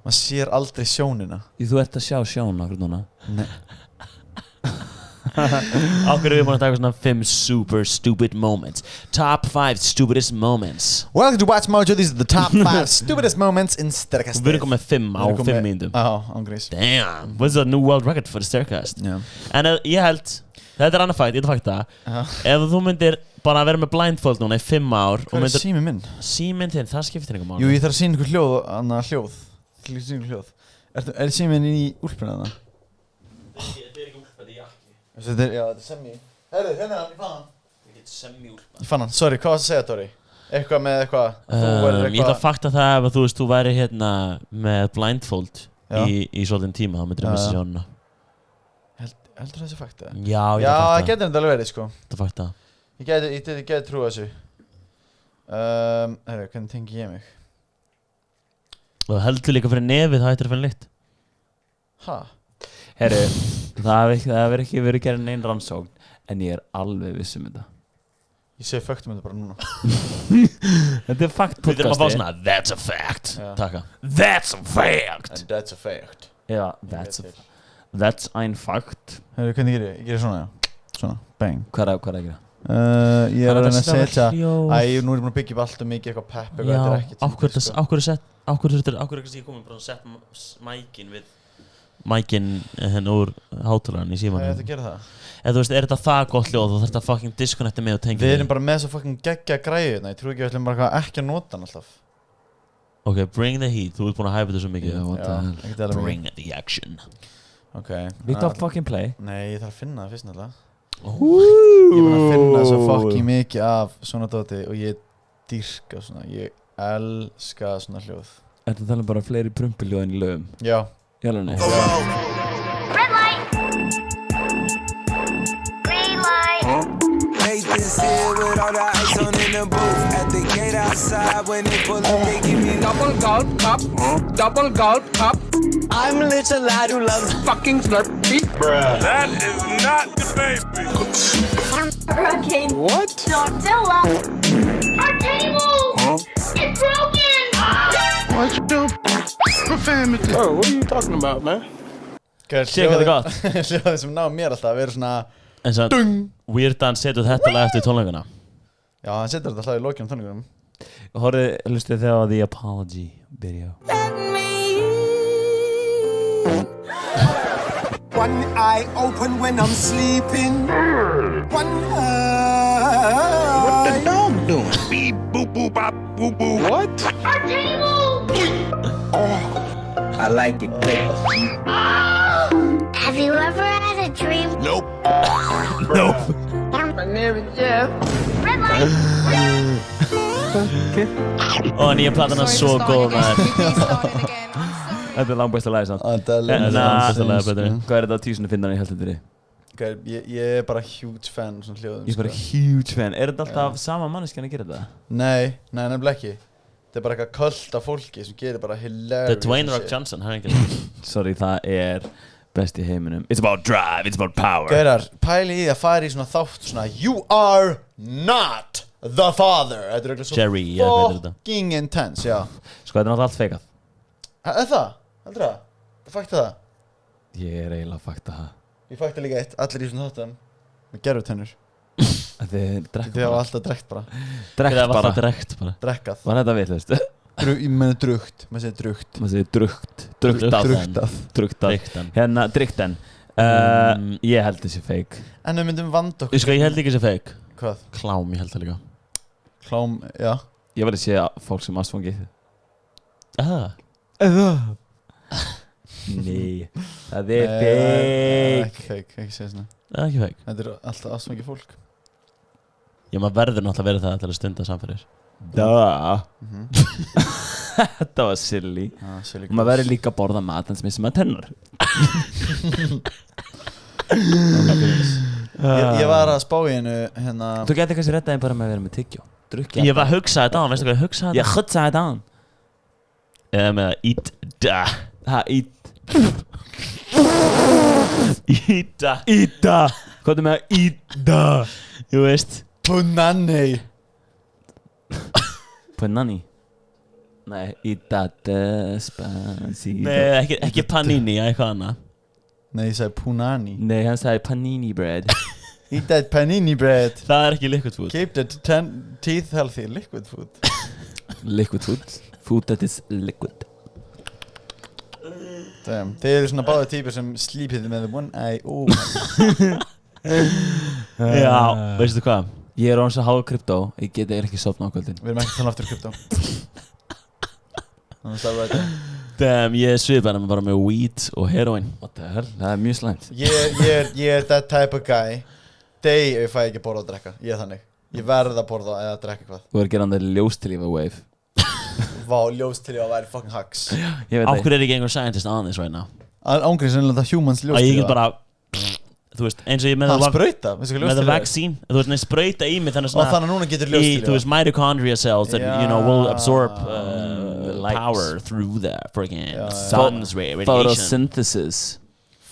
B: Maður sér aldrei sjónina
A: því þú ert að sjá sjón okkur núna
B: Nei
D: Okkur erum við búin að taka svona 5 super stupid moments. Top 5 stupidest moments.
B: Welcome to Watch Mojo, these are the top 5 stupidest moments in Staircast.
D: Við erum komið með 5 á 5 mínútum.
B: Já, ángriðs.
D: Damn, what's a new world record for the Staircast?
B: Já.
D: En ég held, þetta annar fakt, ég ætla að fakta ef þú myndir bara vera með blindfold núna í 5 ár
B: Hvað sími minn?
D: Síminn þinn, það skiptir einhver máli.
B: Jú, ég þarf að sýna ykkur hljóð, annað hljóð. Er síminn í úlpunni þarna?
D: Þetta ekki úlpa, þetta jakki.
B: Þetta er semi. Herru, hérna hann, ég fann hann.
D: Ég get semi-úlpa.
B: Ég fann hann, sorry, hvað varst að segja, Dóri? Eitthvað með eitthvað,
D: Ég ætla að fakta það ef þú væri hérna með blindfold í svolítinn tíma, þá myndir þú missa sjónuna.
B: Heldur það sé fakta?
D: Já,
B: Já, það getur þetta alveg verið, sko.
D: Þetta fakta.
B: Ég geti trúið þessu. Herru, hvernig tengi ég mig?
D: Og heldur líka fyrir nefið, það hættir að finna lykt.
B: Ha?
A: Herru, það hefur ekki verið gerð neinn rannsókn, en ég alveg viss þetta.
B: Ég segi faktum þetta bara núna.
A: Þetta fakt
D: Við þurfum að fá
A: podcasti.
D: svona, that's a fact.
B: Takk.
D: That's a fact.
B: And that's a fact.
A: Já, that's ein fakt.
B: Herru, hvernig gerir ég? Ég gerir svona, já. Svona, bang.
A: Hvað er að gera?
B: Ég er að reyna að setja. Nú
D: hljóð.
B: er ég búin að byggja upp allt og mikið eitthvað pepp.
D: Já, ákveður ég komið bara að setja mækin við mækin henn úr hátalarinn í símanum.
B: Hvað er þetta að gera það?
D: Eða þú veist, er þetta það gott hljóð og þetta fucking disconnecta mig og tengja
B: Við erum bara með þess að fucking geggja græði hérna. Ég trú ekki að við ætlum bara ekki að nota hann alltaf.
D: Ok, bring the heat, þú ert búin að hæpa þetta svo mikið.
B: Ekkert eða mikið.
D: Bring the action.
B: Ok.
A: Víktu á fucking play.
B: Nei, ég þarf að finna það fyrst náttúrulega.
A: Ég
B: Ég er búin að finna svo fucking mikið af svona dóti og ég dýrka svona. Ég elska svona hljóð.
A: Ertu að tala bara fleiri prumpiljó en í lögum?
B: Já.
A: Í alveg?
C: Red light. Green light.
E: Nathan's here with all the ice on in the booth. At the gate outside, when they pull up, they give me double gulp cup, double gulp cup. I'm a little lad who loves fucking Slurpee.
F: That is not the baby.
C: Hurricane.
E: What?
C: Godzilla. Our table. It's broken.
F: What's the profanity? Oh, what are you talking about, man?
A: Sér hvað það gott.
B: Hljóðið sem ná mér alltaf að vera svona.
D: En svo, Weirdan setur þetta lag eftir tónleikana.
B: Já, hann setur þetta alltaf í lokjum tónleikunum.
A: Hlustið þið á The Apology video.
E: One eye open when I'm sleeping. One eye.
F: What the dog doing? Beep, boop, boop, bop, boop, boop. What?
C: Our table.
E: I like it great.
C: Have you ever had a dream?
F: Nope.
E: My name is Jeff.
C: Red light.
D: Ó, nýja platan er svo góð, maður.
A: Þetta er langbæsta lagi samt.
B: Þetta er
D: Besta lagi, betri.
A: Hvað er þetta á tísunni finnan í heldur?
B: Ég er bara huge fan svona hljóðum.
A: Ég er bara huge fan. Er þetta alltaf sama manneskjan að gera þetta?
B: Nei, nefnilega ekki. Þetta er bara eitthvað köld af fólki sem gerir bara hilarious.
D: Þetta er Dwayne Rock Johnson, hann er ekki.
A: Sorry, það er best í heiminum. It's about drive, it's about power.
B: Gaurar, pæli í því að fara í svona þátt svona You are not the father. Þetta er eitthvað
D: Jerry, ég veit
B: svo
D: þetta.
B: fucking intense, já.
A: Sko, þetta er náttúrulega allt feikað.
B: Er það? Heldur það? Það fakta það?
A: Ég er eiginlega að fakta það.
B: Ég fakta líka eitt, allir í svona þáttum með gerfutennur.
A: Þið drekka
B: Þið hafa alltaf drekkt bara.
A: Drekkt
D: Þetta var
A: bara.
D: alltaf direkt bara.
B: Drekkað.
A: Var þetta vitlaust?
B: Ég meina drugt, maður segir drugt.
A: Maður segir drugt. Druktað.
B: Druktað.
A: Druktað.
D: Dryktan.
A: Hérna, dryktan. Ég held þessi feik.
B: En við myndum vanda okkur.
D: Ég sko, ég held ekki þessi fake.
B: Hvað?
D: Klám, ég held það líka.
B: Klám, já.
A: Ég var að sé fólk sem ástfangið. Nei, það er feik.
B: Ekki feik, ekki segja svona.
D: Það er ekki fake.
B: Þetta er alltaf aðsvangið fólk.
D: Já, maður verður náttúrulega að vera það til að stunda samférir.
A: Þetta var silly.
B: Silly
A: Og maður verður líka að borða mat hans missum að tennar.
B: Ég var að spá í hennu hérna.
A: Þú getur kannski rettaði bara með að vera með tyggjó. Drukja.
D: Ég var að hugsa þetta á, veistu hvað ég hugsaði
A: Ég hugsaði þetta á hann.
D: Eða með að íta.
A: Ha,
D: Íta.
A: Íta. Hvað er með að íta?
D: Þú veist.
B: Punani.
A: Punani. Nei, íta despacito.
D: Nei, ekki panini, eitthvað annað.
B: Nei, ég sagði punani.
A: Nei, hann sagði panini bread.
B: Eat that panini bread.
D: Það er ekki liquid food.
B: Keep the teeth healthy. Liquid food.
A: Liquid food. Food that is liquid.
B: Damn. Þeir eru svona báðir týpur sem sleepið með one eye open.
D: Já, veistu hvað?
A: Ég orðinn svo háð kryptó. Ég geti ekki sofna á kvöldin.
B: Við erum ekki að tala aftur kryptó. Þannig að það right there.
D: Damn, ég svipar hann bara með weed og heroin.
A: What the hell? Það mjög slæmt.
B: Ég er that type of guy. Ef ég fæ ekki að borða og drekka. Ég er þannig. Ég verð að borða eða drekka eitthvað.
A: Þú er að gera hann þeir ljóstilífa wave.
B: Vá, ljóstilífa að væri fucking hacks.
A: Ég veit
D: Af
A: það.
D: hverju er ekki einhver scientist on this right now?
B: Ángriðs er það humans
D: Að ég get
B: ljóstilífa.
D: bara, þú veist, eins og ég með
B: Það sprauta, veistu hvað
D: með the
B: ljóstilífa er?
D: vaccine, þú veist, sprauta í mig þannig
B: Og þannig að núna getur ljóstilífa.
D: þú veist, mitochondria cells that, you know, will absorb
A: light.
D: power through the freaking
B: Já, já.
D: sun's radiation.
A: Photosynthesis.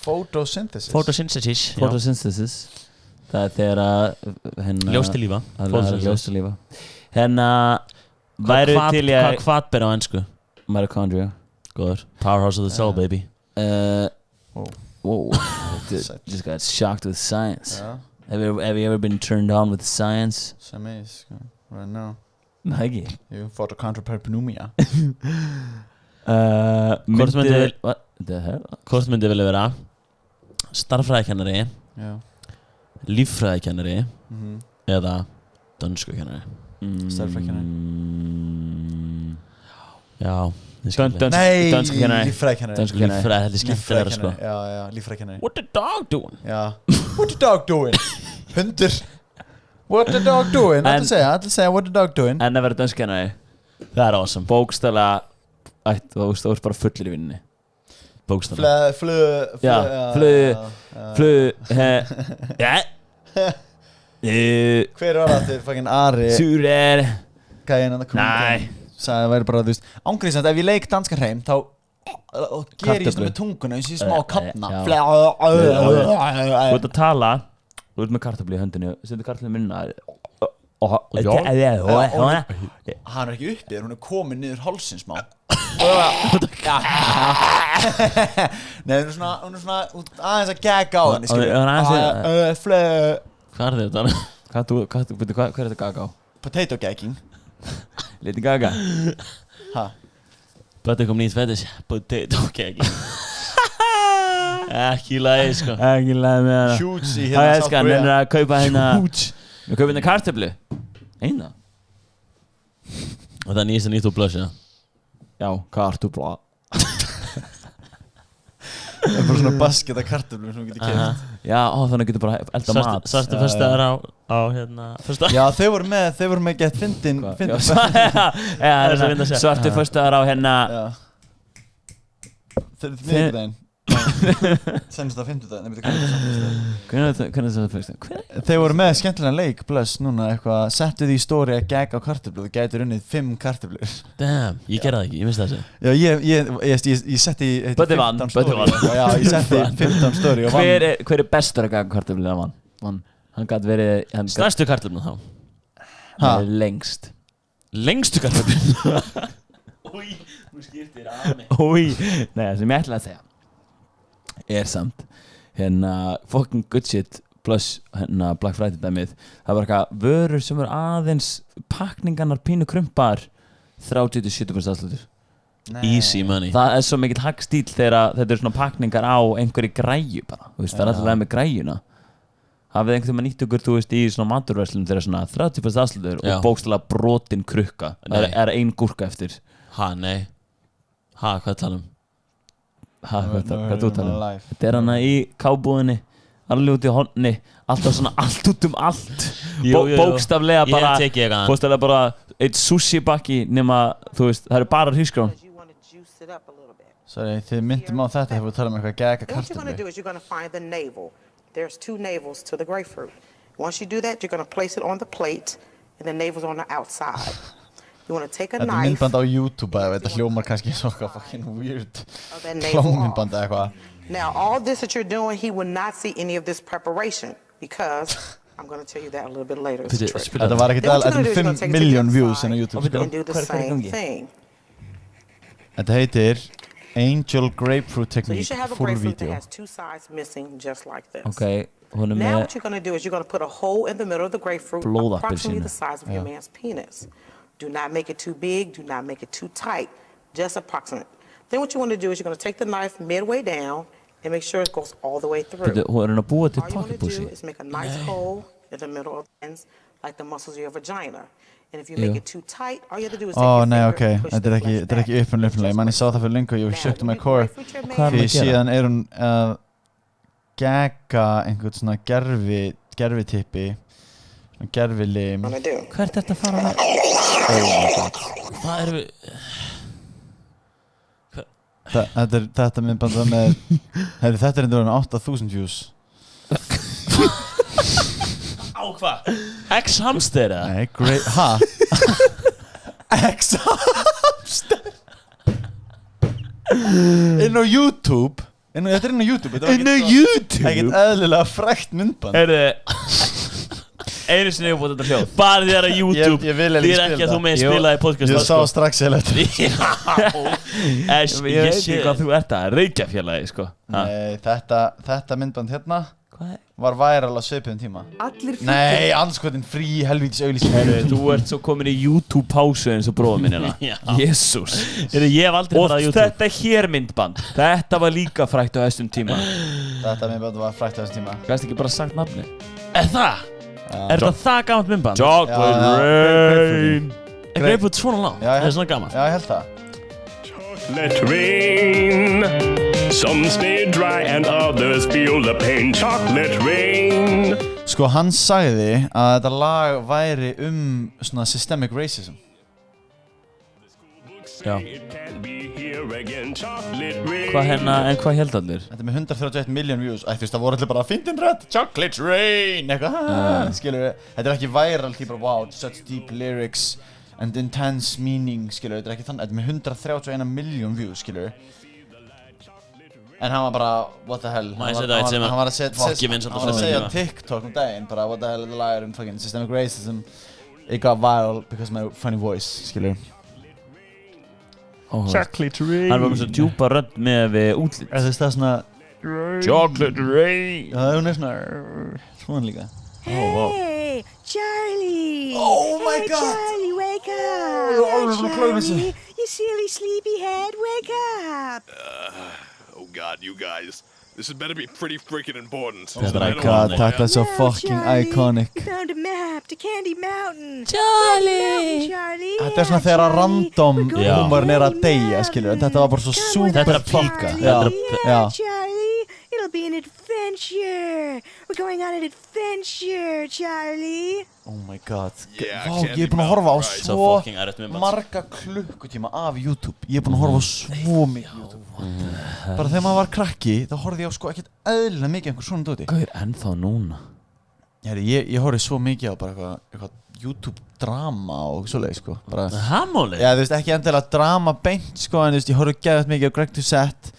B: Photosynthesis.
D: Photosynthesis. já.
A: Photosynthesis. Það er þegar að hérna
D: Ljóstillífa.
A: Það er ljóstilífa. Hérna væru til
D: Hvað
A: ég
D: hvatber á ensku?
A: mitochondria.
D: Góður. Powerhouse of the cell, baby.
A: Whoa. Just got shocked with science.
B: Já,
A: Have you ever been turned on with science?
B: sem er, sko. Right now.
A: Nei ekki.
B: Jú, photochondropneumonia.
D: Hvort myndi-
A: What the hell?
D: Hvort myndi vilja vera starffræðikennari,
B: Já.
D: líffræðikennari
B: Mhm.
D: eða dönskukennari?
B: Stærðfræðikennari.
D: Já, ég skil þig.
B: Nei,
A: dönskukennari.
B: líffræðikennari.
A: Dönskukennari.
D: Líffræði, þetta er skemmtilega sko.
B: Já, líffræðikennari.
D: What the dog doing?
B: Já. What the dog doing? Hundur. What the dog doing? Allir segja what the dog doing.
A: En að vera dönskukennari.
D: Það er awesome.
A: Bókstaflega þú veist bara fullir í vinninni.
D: Bókstaflega.
A: Flug Ja
B: Hver var það til fucking Ari
A: Súrer
B: gæinn að
A: Nei.
B: sagði að það væri bara, þú veist, ángrísand, ef ég leik danskan hreim þá ger ég svona með tunguna eins og ég smá kapna.
A: Já.
B: Já.
A: Þú ert að tala. Þú ert með kartöflu í höndinu. Setur kartöflu í minna.
B: Hann er ekki uppi, hún er komin niður hálsinn smá. Nei, hún er svona aðeins að gagga á henni, skilur.
D: Hvað er þetta?
A: Hvað er þetta gaga á?
B: Potato gagging.
A: Liti gaga.
B: Ha?
D: Bötti kom nýtt fetish. Potato cake. Ekki í lagi sko.
A: Ekki læg með hana.
B: Huge í
A: Það
B: hérna
A: er skan,
B: Korea.
A: henni að kaupa hérna.
B: Huge.
A: Við kaupum hérna kartöflu. Eina.
D: Og það er nýtt úr blush, já.
A: Já, kartöfla.
B: Það er bara svona basket af kartöflum sem við getum keypt.
A: Já, þannig getur bara elda mat.
D: Svartu föstudagur á hérna föstudag.
B: Já, þau voru með gett fyndin.
A: Svartu föstudagur á hérna.
B: Já. Þeir eru miðvikudaginn. Senst á fimmtudaginn. Nei, veitu,
A: Hvernig er þetta fyrst?
B: Þeir voru með skemmtilega leik, blöss, núna eitthvað. Settu því í stóri að gagga á kartöflu. Þú gætir unnið 5 kartöflur.
D: Damn, ég gerði það ekki, ég minnst þessi.
B: Já, ég setti
A: Böddi vann, Böddi vann.
B: Já, ég setti 15 stóri og vann.
A: Hver er bestur að gagga kartöflu að vann? Hann gæti verið...
D: Stærstu kartöfluna þá?
A: Hann er lengst.
D: Lengstu kartöfluna? Új, nú skiptir að mig.
A: Új, nei, það sem ég ætla að segja er samt hérna fucking good shit plus hérna Black Friday dæmið. Það var eitthvað vörur sem eru aðeins pakningarnar pínu krumpar 30-70% afsláttur.
D: Easy money.
A: Það er svo mikill hagstíl þegar þetta eru svona pakningar á einhverju græju bara. Þú veist, það er alltaf leið með græjuna. Hafið einhvern veginn nýtt ykkur, þú veist, í svona maturverslun þegar svona 30% afsláttur
D: Já.
A: og bókstaflega brotin krukka. Það er ein gúrka eftir.
D: Ha, nei. Ha, hvað tala um?
A: Hvað þú tala um? Þetta er hana í kábúðinni, alveg út í horni, alltaf svona allt út allt.
D: Jú.
A: Bókstaflega bara,
D: Ég teki eitthvað.
A: bókstaflega bara eitt sushi bakki nema, þú veist, það eru bara hrísgrón.
B: Sorry, þið myndum á þetta þegar við talum um eitthvað gagga
G: What you're going to do
B: kartöflu.
G: is you're going to find the navel. There's 2 navels to the grapefruit. Once you do that, you're going to place it on the plate, and the navel's on the outside. You want to take a
B: Þetta er
G: knife
B: myndband á YouTube að þetta hljómar kannski svo eitthvað fucking weird
G: of that navel off.
B: klónmyndband eða eitthvað.
G: Now, all this that you're doing, he will not see any of this preparation because I'm going to tell you that a little bit later. It's a trick.
B: Þetta var ekkert
G: Then what
B: þetta
G: you're
B: er
G: gonna do is
B: 5
G: you're gonna take it to
B: million
G: the
B: views
G: side
B: inn á YouTube.
A: Og
B: Sko.
G: and do the
A: Hver er
G: same
A: gangi?
G: thing.
B: Þetta heitir Angel grapefruit
G: So you
B: technique,
G: should have a
B: full
G: grapefruit that
B: video.
G: has two sides missing, just like this.
A: Ok, hún
G: Now
A: með
G: what you're going to do is you're going to put a hole in the middle of the grapefruit,
A: Blóðappelsínu.
G: approximately the size of your man's penis. Do not make it too big. Do not make it too tight. Just approximate. Then what you want to do is you're going to take the knife midway down and make sure it goes all the way through.
A: Bíddu, hún að búa til
G: All you want to
A: pocketpussy.
G: do is make a nice hole in the middle of the ends, like the muscles of your vagina. And if you make it too tight, all you have to do is take your
B: Nei,
G: finger
B: ok,
G: and push
B: þetta
G: the
B: er
G: flesh
B: ekki
G: back.
B: upprunalega. Ég manni sá það fyrir lengur, ég sjökti með core.
G: Hvað er
A: Hvað er
B: Því
A: að gera?
B: síðan hún að gegga einhvern svona gerfitippi, svona gerfilim.
G: gonna do?
D: Hvert er þetta að fara með? Hvað erum við?
B: Þetta myndbanda með, þetta er endur 8.000 views.
D: Á hvað? X-hamster eða?
B: Nei, great, ha? X-hamster inn á YouTube. Þetta er inn á YouTube.
A: YouTube?
B: Ekkert eðlilega frækt myndband.
A: Einu sinni uppbúið þetta hljóð.
D: Bara því það er að YouTube.
B: Ég vil ekki
D: Því er
B: spila
D: ekki að þú
B: það.
D: megin spila í podcast.
B: Ég sá strax eða þetta.
A: Ég veit ekki hvað þú ert að Reykjafélagi, sko.
B: Nei, þetta myndband hérna
A: Hvað er?
B: var væral á svipuðum tíma. Nei, anskotin frí helvítis auglýsing.
A: Þú ert svo komin í YouTube-pásu eins og bróða minn hérna.
D: Já.
A: Jésús.
D: Ég hef aldrei
A: Og
D: farað á YouTube.
A: þetta hér myndband, þetta var líka frækt á þessum tíma.
B: Þetta myndband var frækt á þessum tíma.
A: Gæst ekki bara sagt nafni?
D: Er það? Er þetta það gammalt myndband?
A: Chocolate Rain.
D: Er greiput svona langt?
B: Já,
D: Það er svona gammalt.
B: Já, ég held það.
H: Chocolate rain. Some stay dry and others feel the pain. Chocolate rain.
B: Sko, hann sagði að þetta lag væri svona systemic racism.
A: Já.
H: It can't be here again. Chocolate rain.
A: Hvað hérna, en hvað held allir?
B: Þetta er með 131 million views. Þú veist, það voru allir bara fyndin rödd, Chocolate Rain, eitthvað. Skilur við, þetta er ekki viral, því bara, wow, such deep lyrics and intense meaning, skilur við, þetta er ekki þannig. Þetta er með 131 million views, skilur við. En hann var bara, what the hell.
D: Má ég setja eitt sem
B: Hann var að
D: fokki vinsælt á
B: hann var að
D: svipnum
B: segja á
D: tíma.
B: TikTok daginn, bara, what the hell, the liar and fucking systemic racism. It got viral because of my funny voice, skilur við.
A: Chocolate Rain. Hann var með svo djúpa rödd með við útlit.
B: Þú veist, það er svona,
A: Chocolate Rain.
B: já, hún er svona líka.
I: Hey, Charlie!
B: Oh my
I: Hey,
B: God!
I: Charlie, wake up!
B: Oh,
I: Hey,
B: look, look, look,
I: Charlie, you silly sleepyhead, wake up!
F: Oh God, you guys. This had better be pretty freaking important.
D: Oh my
B: God,
D: iconic.
B: þetta er svo
I: Now,
B: fucking
I: Charlie,
B: iconic.
I: We found a map to Candy Mountain.
D: Charlie!
I: Charlie!
B: Þetta er svona þegar að random
D: Já.
B: húmorinn er að deyja, skilur. Þetta var bara svo super
D: Þetta er að píka.
B: fucking.
D: Þetta er
B: Já,
I: Yeah,
B: já.
I: Charlie, it'll be an adventure. We're going on an adventure, Charlie.
B: Oh my god.
F: Yeah,
B: Vá,
F: Candy
B: ég er búinn að horfa á
F: Mountain, right.
D: Svo
B: svo
D: fucking erfitt myndband.
B: marga klukkutíma af YouTube. Ég er búinn að horfa á svo mikið YouTube. Bara þegar maður var krakki, þá horfði ég á sko ekkert eðlilega mikið einhver svona dóti.
A: Hvað er ennþá núna?
B: Ég horfði svo mikið á bara eitthvað YouTube drama og svoleið, sko. Bara,
D: Hamóli?
B: já, þú veist, ekki endilega drama beint, sko, en þú veist, ég horfði geðvægt mikið á Greg Doucette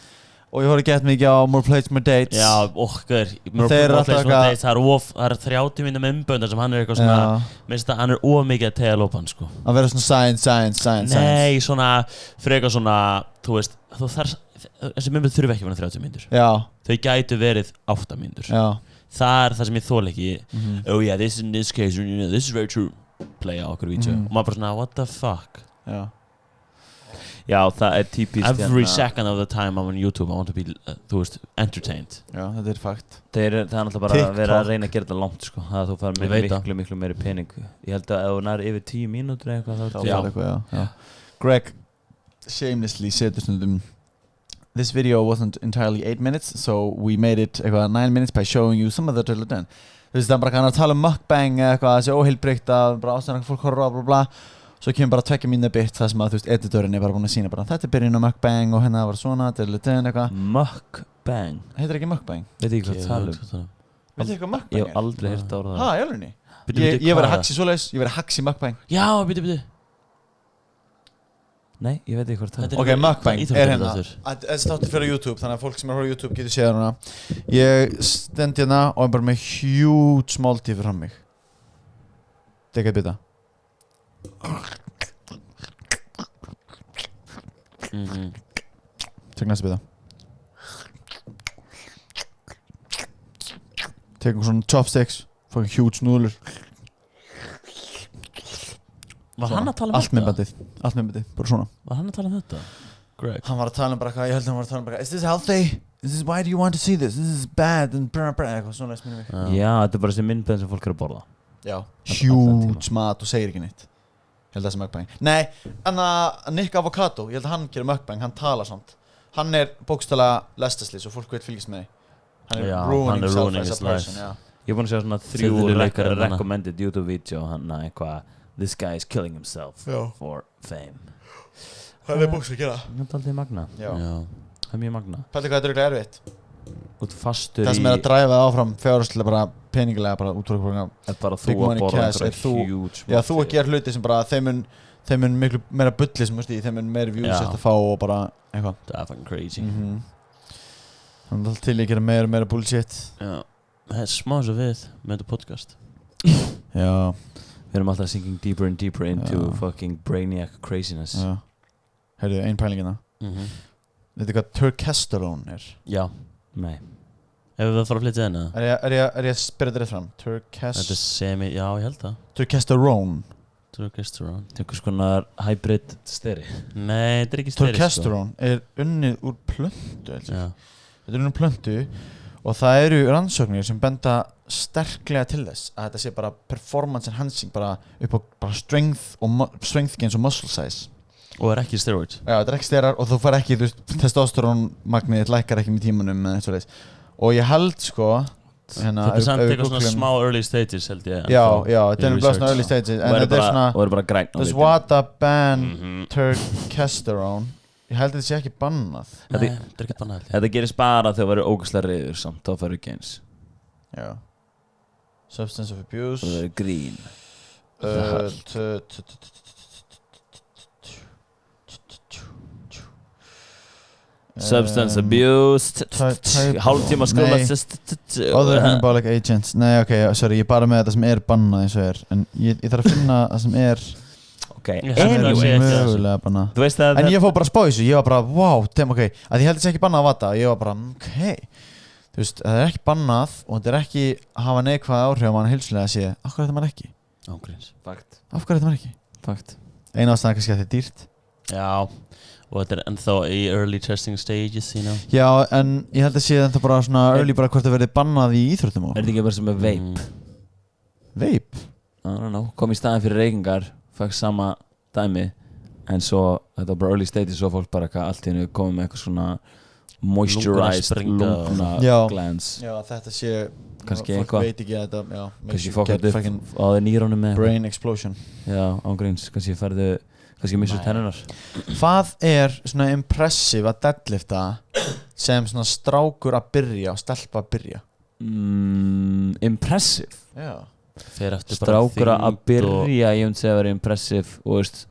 B: og ég horfði geðvægt mikið á More Plates, More Dates.
D: Já, okkar.
B: Þeir eru alltaf eitthvað-
D: Það er 30 mínum umböndar sem hann er eitthvað svona, minnst að hann er mikið að tegja lópan, sko.
B: Að vera svona science.
D: Nei, svona, frekar svona, þú veist, þessi umbönd þurfi ekki að vera 30 mínútur.
B: Já,
D: Þau gætu verið 8 mínútur.
B: já.
D: Það er það sem ég þól ekki. Oh yeah, this in this case, you know, this is very true. Play á okkur vídeo. Og maður bara svona, what the fuck?
B: Já.
A: Já, það er típist
D: Every second of the time I'm on YouTube, I want to be, þú veist, entertained.
B: Já, þetta er fakt.
A: Það er náttúrulega bara að vera að reyna að gera þetta langt, sko. Það að þú fær
D: Ég veit það.
A: miklu meiri pening. Ég held að ef þú nær yfir 10 mínútur eða eitthvað þá
B: Já. Eitthvað, já. Greg shamelessly setur stundum This video wasn't entirely 8 minutes, so we made it eitthvað 9 minutes by showing you some of the drill done. Þú veist, það er bara hann að tala um mukbang eða eitthvað, þessi óheilbreykt að bara ástæðan að fólk horfa á bla bla. Svo kemur bara 2 mínúna bit það sem að, þú veist, editorinn er bara búinn að sína bara þetta er byrjun á mukbang og hérna var svona, drill done eitthvað.
A: Mukbang.
B: Heitir ekki mukbang?
A: Veit ekki hvað það tala um.
B: Veit þið hvað mukbang
A: Ég
B: er?
A: hef aldrei heyrt á það.
B: Ha, í alvörunni?
D: Bíddu,
B: Ég var
D: hvað
B: að
D: er
B: haxi svoleiðis, ég var að haxi mukbang.
D: Já, bíddu.
A: Nei, ég veit ekki hvað það
D: Þetta
A: er.
B: Ok, mukbang
D: Íþróttir
B: er hérna.
D: þáttur.
B: Þessi þáttur fyrir YouTube, þannig að fólk sem er að horfa á YouTube getur séð hérna. Ég stend hérna og er bara með huge máltíð fyrir mig. Tekka eitt bita. Tekna næsta bita. Tekum svona chopsticks, fucking huge núðlur.
D: Var hann að tala um
B: Allt myndbandið, bara svona.
D: Var hann að tala um þetta? Greg.
B: Hann var að tala um bara eitthvað, ég held að hann var að tala um bara is this healthy? Why do you want to see this? This is bad and eitthvað svona minnum mig.
A: Já, þetta er bara þessi myndband sem fólk eru að borða.
B: Já, huge mat og segir ekki neitt. Ég held að það sem mukbang. Nei, en að Nick Avocado, ég held að hann gerir mukbang, hann talar samt. Hann er bókstaflega lestasli, svo fólk veit fylgist með því. Hann er ruining himself as a person, já.
A: Ég er búin að sjá svona 3 recommended YouTube-vídeó, hann að eitthvað this guy is killing himself for fame.
B: Hvað er bókstaflega að gera?
A: Þetta er alltaf magna.
D: Já.
A: Það er mjög magna.
B: Pældi hvað þetta er örugglega erfitt.
A: Út fastur
B: Það sem er að dræfa áfram fjárhagslega bara peningilega bara út frá
A: er bara þú
B: big
A: að
B: money
A: borða
B: cash,
A: einhverja huge
B: Já, þú að gera hluti sem bara þeim mun miklu meira bulli sem veist í, þeim mun meira views eftir að fá og bara eitthvað.
D: Það er fucking crazy.
B: Þannig að alltaf til ég gera meira bullshit.
D: Já. Það er smá svo við með þetta podcast.
B: Já.
A: Við erum alltaf sinking deeper and deeper into fucking brainiac craziness.
B: Já. Heyrðu, ein pælingina. Veitu hvað turkesterone er?
D: Já.
A: Nei.
D: Ef við þarfum að flytja þennan?
B: Er ég að spyrja þetta rétt fram?
D: Þetta er já, ég held það.
B: Turkesterone.
D: Turkesterone.
A: Þetta er einhvers konar hybrid steri.
D: Nei, þetta er ekki steri.
B: Turkesterone er unnið úr plöntu. Þetta er unnið úr plöntu og það eru rannsóknir sem benda sterklega til þess að þetta sé bara performance enhancing, bara upp á bara strength gains og muscle size.
D: Og er ekki steroid.
B: Já, þetta er ekki sterar og þú fær ekki, þú veist, testosterónmagnið lækkar ekki með tímanum eða eitthvað leys. Og ég held sko
D: hérna, þetta er samt eitthvað svona smá early stages held ég.
B: Já, þetta er bara svona early stages en þetta er svona,
A: og það er bara græn
B: does WADA ban turkesterone? Ég held að þetta sé ekki bannað.
D: Nei, þetta er ekki bannað held ég.
A: Þetta gerist bara þegar þú verður ógeðslega reiður samt, þá færðu gains.
B: Já. Substance of abuse.
A: Og það verður grín. Substance abuse, hálftíma skóla.
B: Other anabolic agents. Nei, ok, sorry, ég er bara með þetta sem er bannað eins og er. En ég þarf að finna það sem er mögulega bannað. En ég fór bara að spá þessu, ég var bara, wow, ok. Að ég held þessi ekki bannað að vata. Ég var bara, ok. Þú veist, það er ekki bannað og þetta er ekki að hafa neikvæð áhrif á mann heilsulega að sé, af hverju þetta maður ekki?
D: Ángríns.
A: Fakt.
B: Af hverju þetta maður ekki?
A: Fakt.
B: Einu ástæðan kannski að þetta er dýrt.
D: Já. Og þetta er ennþá í early testing stages, you know.
B: Já, en ég held að sé þetta bara svona early bara hvort það verði bannað í íþróttum og.
A: Er þetta ekki bara sem með vape?
B: Vape?
A: I don't know, kom í staðin fyrir reykingar, fæk sama dæmi, en svo, þetta var bara early stages og fólk bara allt í hennu komið með eitthvað svona moisturized lungna glands.
B: Já, þetta sé,
A: kannski
B: fólk
A: eitthvað.
B: veit ekki að þetta, já.
A: Kannski fólk þetta á þeir nýrónum með
B: brain explosion.
A: Já, ángríns, kannski færðu kannski missur tennunar.
B: Hvað er svona impressive að deadlifta sem svona strákur að byrja og stelpa að byrja?
A: Impressive?
B: Já.
A: Strákur að byrja, ég myndi segja að vera impressive og veist.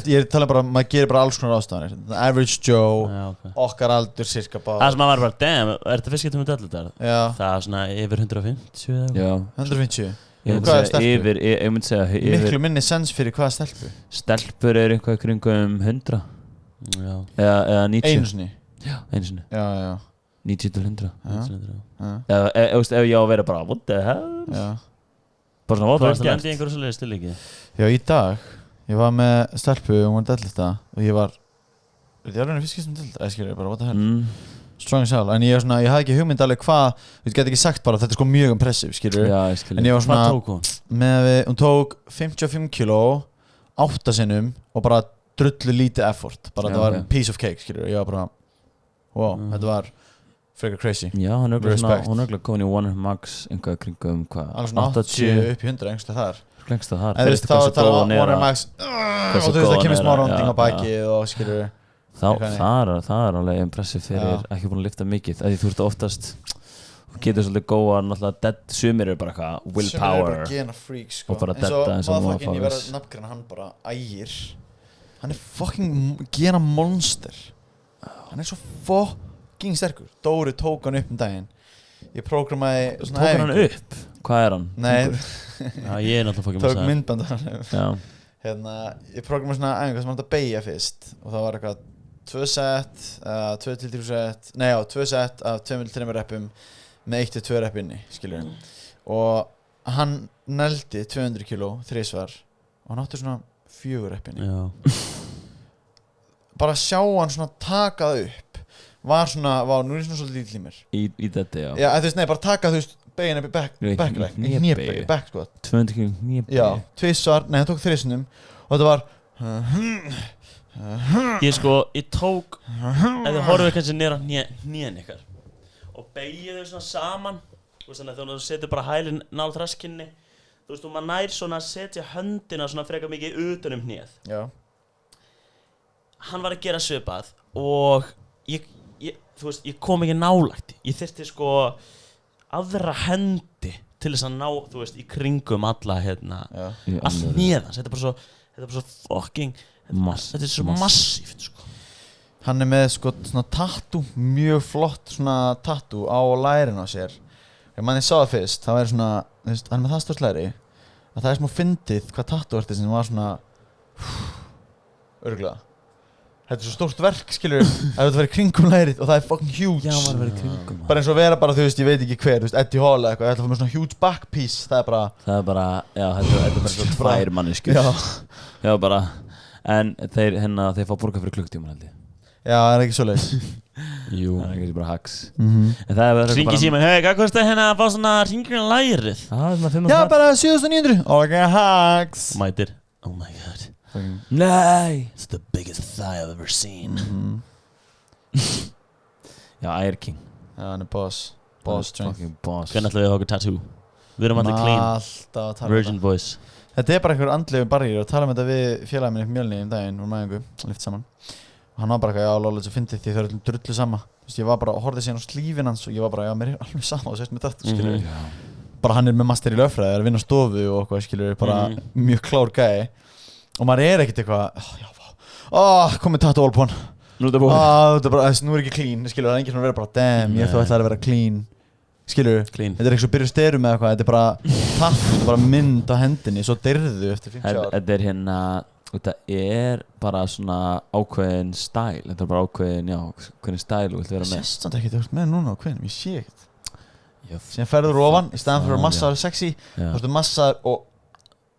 B: Ég tala bara, maður gerir bara alls konar ástafanir. Average Joe,
D: já, okay.
B: Okkar aldur cirka bara.
D: Það sem maður var bara, damn, er þetta fyrst getur með deadliftar?
B: Já.
D: Það er svona yfir 150 eða?
A: Já.
B: 150?
A: Ég myndi segja yfir
B: miklu minni sens fyrir hvaða stelpu?
A: Stelpur er eitthvað kringum 100 eða 90.
B: Einu sinni?
A: Já, einu sinni.
B: Já.
A: 90 til 100.
B: Já.
A: Ef ég á að vera bara, what the hell?
B: Já.
A: Bara svona, what the hell?
D: Þú lendi í einhverju svolítið stil ekki?
B: Já, í dag, ég var með stelpu og hún var deadlifta og ég var, ég var alveg fyrst sem deadlifta, ég skilur bara, what the hell? Strong as hell, en ég hafði ekki hugmynd alveg hvað, við getum ekki sagt bara, þetta er sko mjög impressive, skilur.
A: Já, ég skilur.
B: En ég var svona,
D: hvað tók hún?
B: Hún tók 55 kilo, 8 sinnum og bara drullu lítið effort, bara það var piece of cake, skilur. Ég var bara, wow, þetta var frekar crazy.
A: Já, hún er örugglega komin í One Max, einhvað kringum hvað?
B: Alveg svona 80 upp í 100, einhversta þar.
A: Lengst að þar.
B: En þú veist, þá tala One Max, og þú veist, það kemur smá ronding á bakið og skilur.
A: Það er alveg impressive fyrir ekki búin að lifta mikið, því þú ert oftast þú getur svolítið góða, náttúrulega sumir eru bara eitthvað willpower,
B: sumir eru bara gena freak sko,
A: og bara detta eins og
B: motherfucking, ég verð að nafngreina hann bara Ægir, hann er fucking gena monster, hann er svo fucking sterkur. Dóri tók hann upp daginn, ég prógramaði
A: tók hann upp? Hvað er hann?
B: Nei,
D: já, ég er náttúrulega fucking
B: tók myndband hann
A: já.
B: Hérna, ég prógramaði svona æfingu sem hann átti að beygja fyrst og það var eitthvað 2 set 2 til 3 set nei já, 2 set af 2 til 3 reppum með 1 til 2 repp inni, skilur og hann nældi 200 kilo 3 svar og hann átti svona 4 repp inni bara sjá hann svona taka það upp var svona, nú svona svolítið lítill í mér
A: Í þetta, já
B: já, þú veist, nei, bara taka, þú veist, begin upp í backleg knébegi, back squat
A: 200 kilo knébegi
B: já, 2 svar, nei, hann tók 3 sinnum og þetta var
D: ég tók ef þið horfið kannski niður á hnén ykkar og beigið þau svona saman þú veist þannig að þú setur bara hælinn nálægt raskinni þú veist og maður nær svona að setja höndina svona frekar mikið utan hnéð
B: já
D: hann var að gera svipað og þú veist ég kom ekki nálægt ég þyrfti aðra hendi til þess að ná þú veist í kringum alla allt hnéðans þetta er bara svo fucking þetta er svo massíft
B: hann er með svona tattoo mjög flott svona tattoo á lærin á sér ef mann ég sá það fyrst það væri svona þú veist hann er með það stórt læri að það er smá fyndið hvað tattoo ertu sem var svona örgulega þetta er svo stórt verk skilur ef þetta verið kringum lærið og það er fucking huge
A: já maður verið kringum
B: bara eins og vera bara þú veist ég veit ekki hver þú veist Eddie Hall eða eitthvað ég ætla að fá með svona huge back piece það er bara
A: já þetta er bara svo tvær manneskjur já bara en þeir fá borga fyrir klukktíma held ég
B: já það er ekki svoleiðis
A: jú það er ekki bara hacks
B: en
A: það er
D: hringi síma hei hvað kostar að fá svona hringir á lærið
B: já bara 7.900 ok hacks
D: mætir oh my god
A: nei
D: it's the biggest thigh I've ever seen
A: já Air King
B: já hann er boss strength
D: hvernig ætlum við að hafa tattoo við erum alltaf clean virgin voice
B: þetta er bara einhver andlegur barrier og tala um þetta við félagið minn upp Mjölni daginn úr mæðingu lift saman og hann var bara já lóðlega svo fyndið því þau eru drullu sama þú veist ég var bara horfði síðan á slífin hans og ég var bara já mér er alveg sama og sést með þetta skilur bara hann er með master í lögfræði er að vinna á stofu og eitthvað skilur bara mjög klár gæi og maður er ekkert eitthvað komið tattoo all på hann nú er ekki clean skilur það er enginn sem verður bara damn ég ætla að vera clean skilur
D: clean
B: þetta er ekki svo byrju styrum eða eitthvað þetta er bara tattoo þetta er bara mynd á hendinni svo deyrðu eftir 50 ár
A: þetta er bara svona ákveðin stæl þetta er bara ákveðin hvernig stæl þú vilt vera með
B: sést þetta ekki þú ert með núna á hvernig ég sé ekkert síðan ferður ofan í staðan fyrir að massaður sexy þú veist massaður og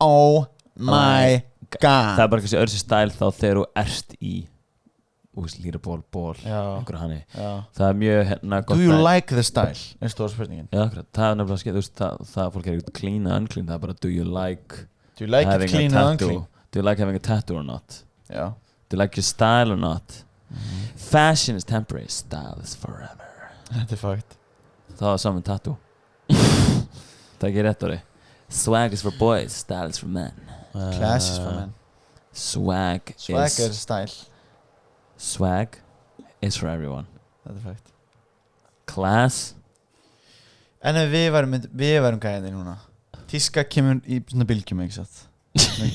B: oh my god
A: það er bara eitthvað sem öðru sér stæl þá þegar þú ert í lýra ból einhverja hanni það er mjög gott
B: do you like the style er stóra spurningin
A: já það er nefnilega skemmt þú veist það fólk er ekkert clean eða unclean það er bara do you like
B: it clean and unclean
A: do you like having a tattoo or not
B: já
A: do you like your style or not fashion is temporary style is forever
B: þetta er fakt
A: það var saman tattoo það er ekki rétt orði swag is for boys style is for men
B: class is for men
A: swag
B: er style
A: swag is for everyone
B: þetta er fakt
A: class
B: en ef við værum gæðinni núna tíska kemur í svona bylgjum ekki satt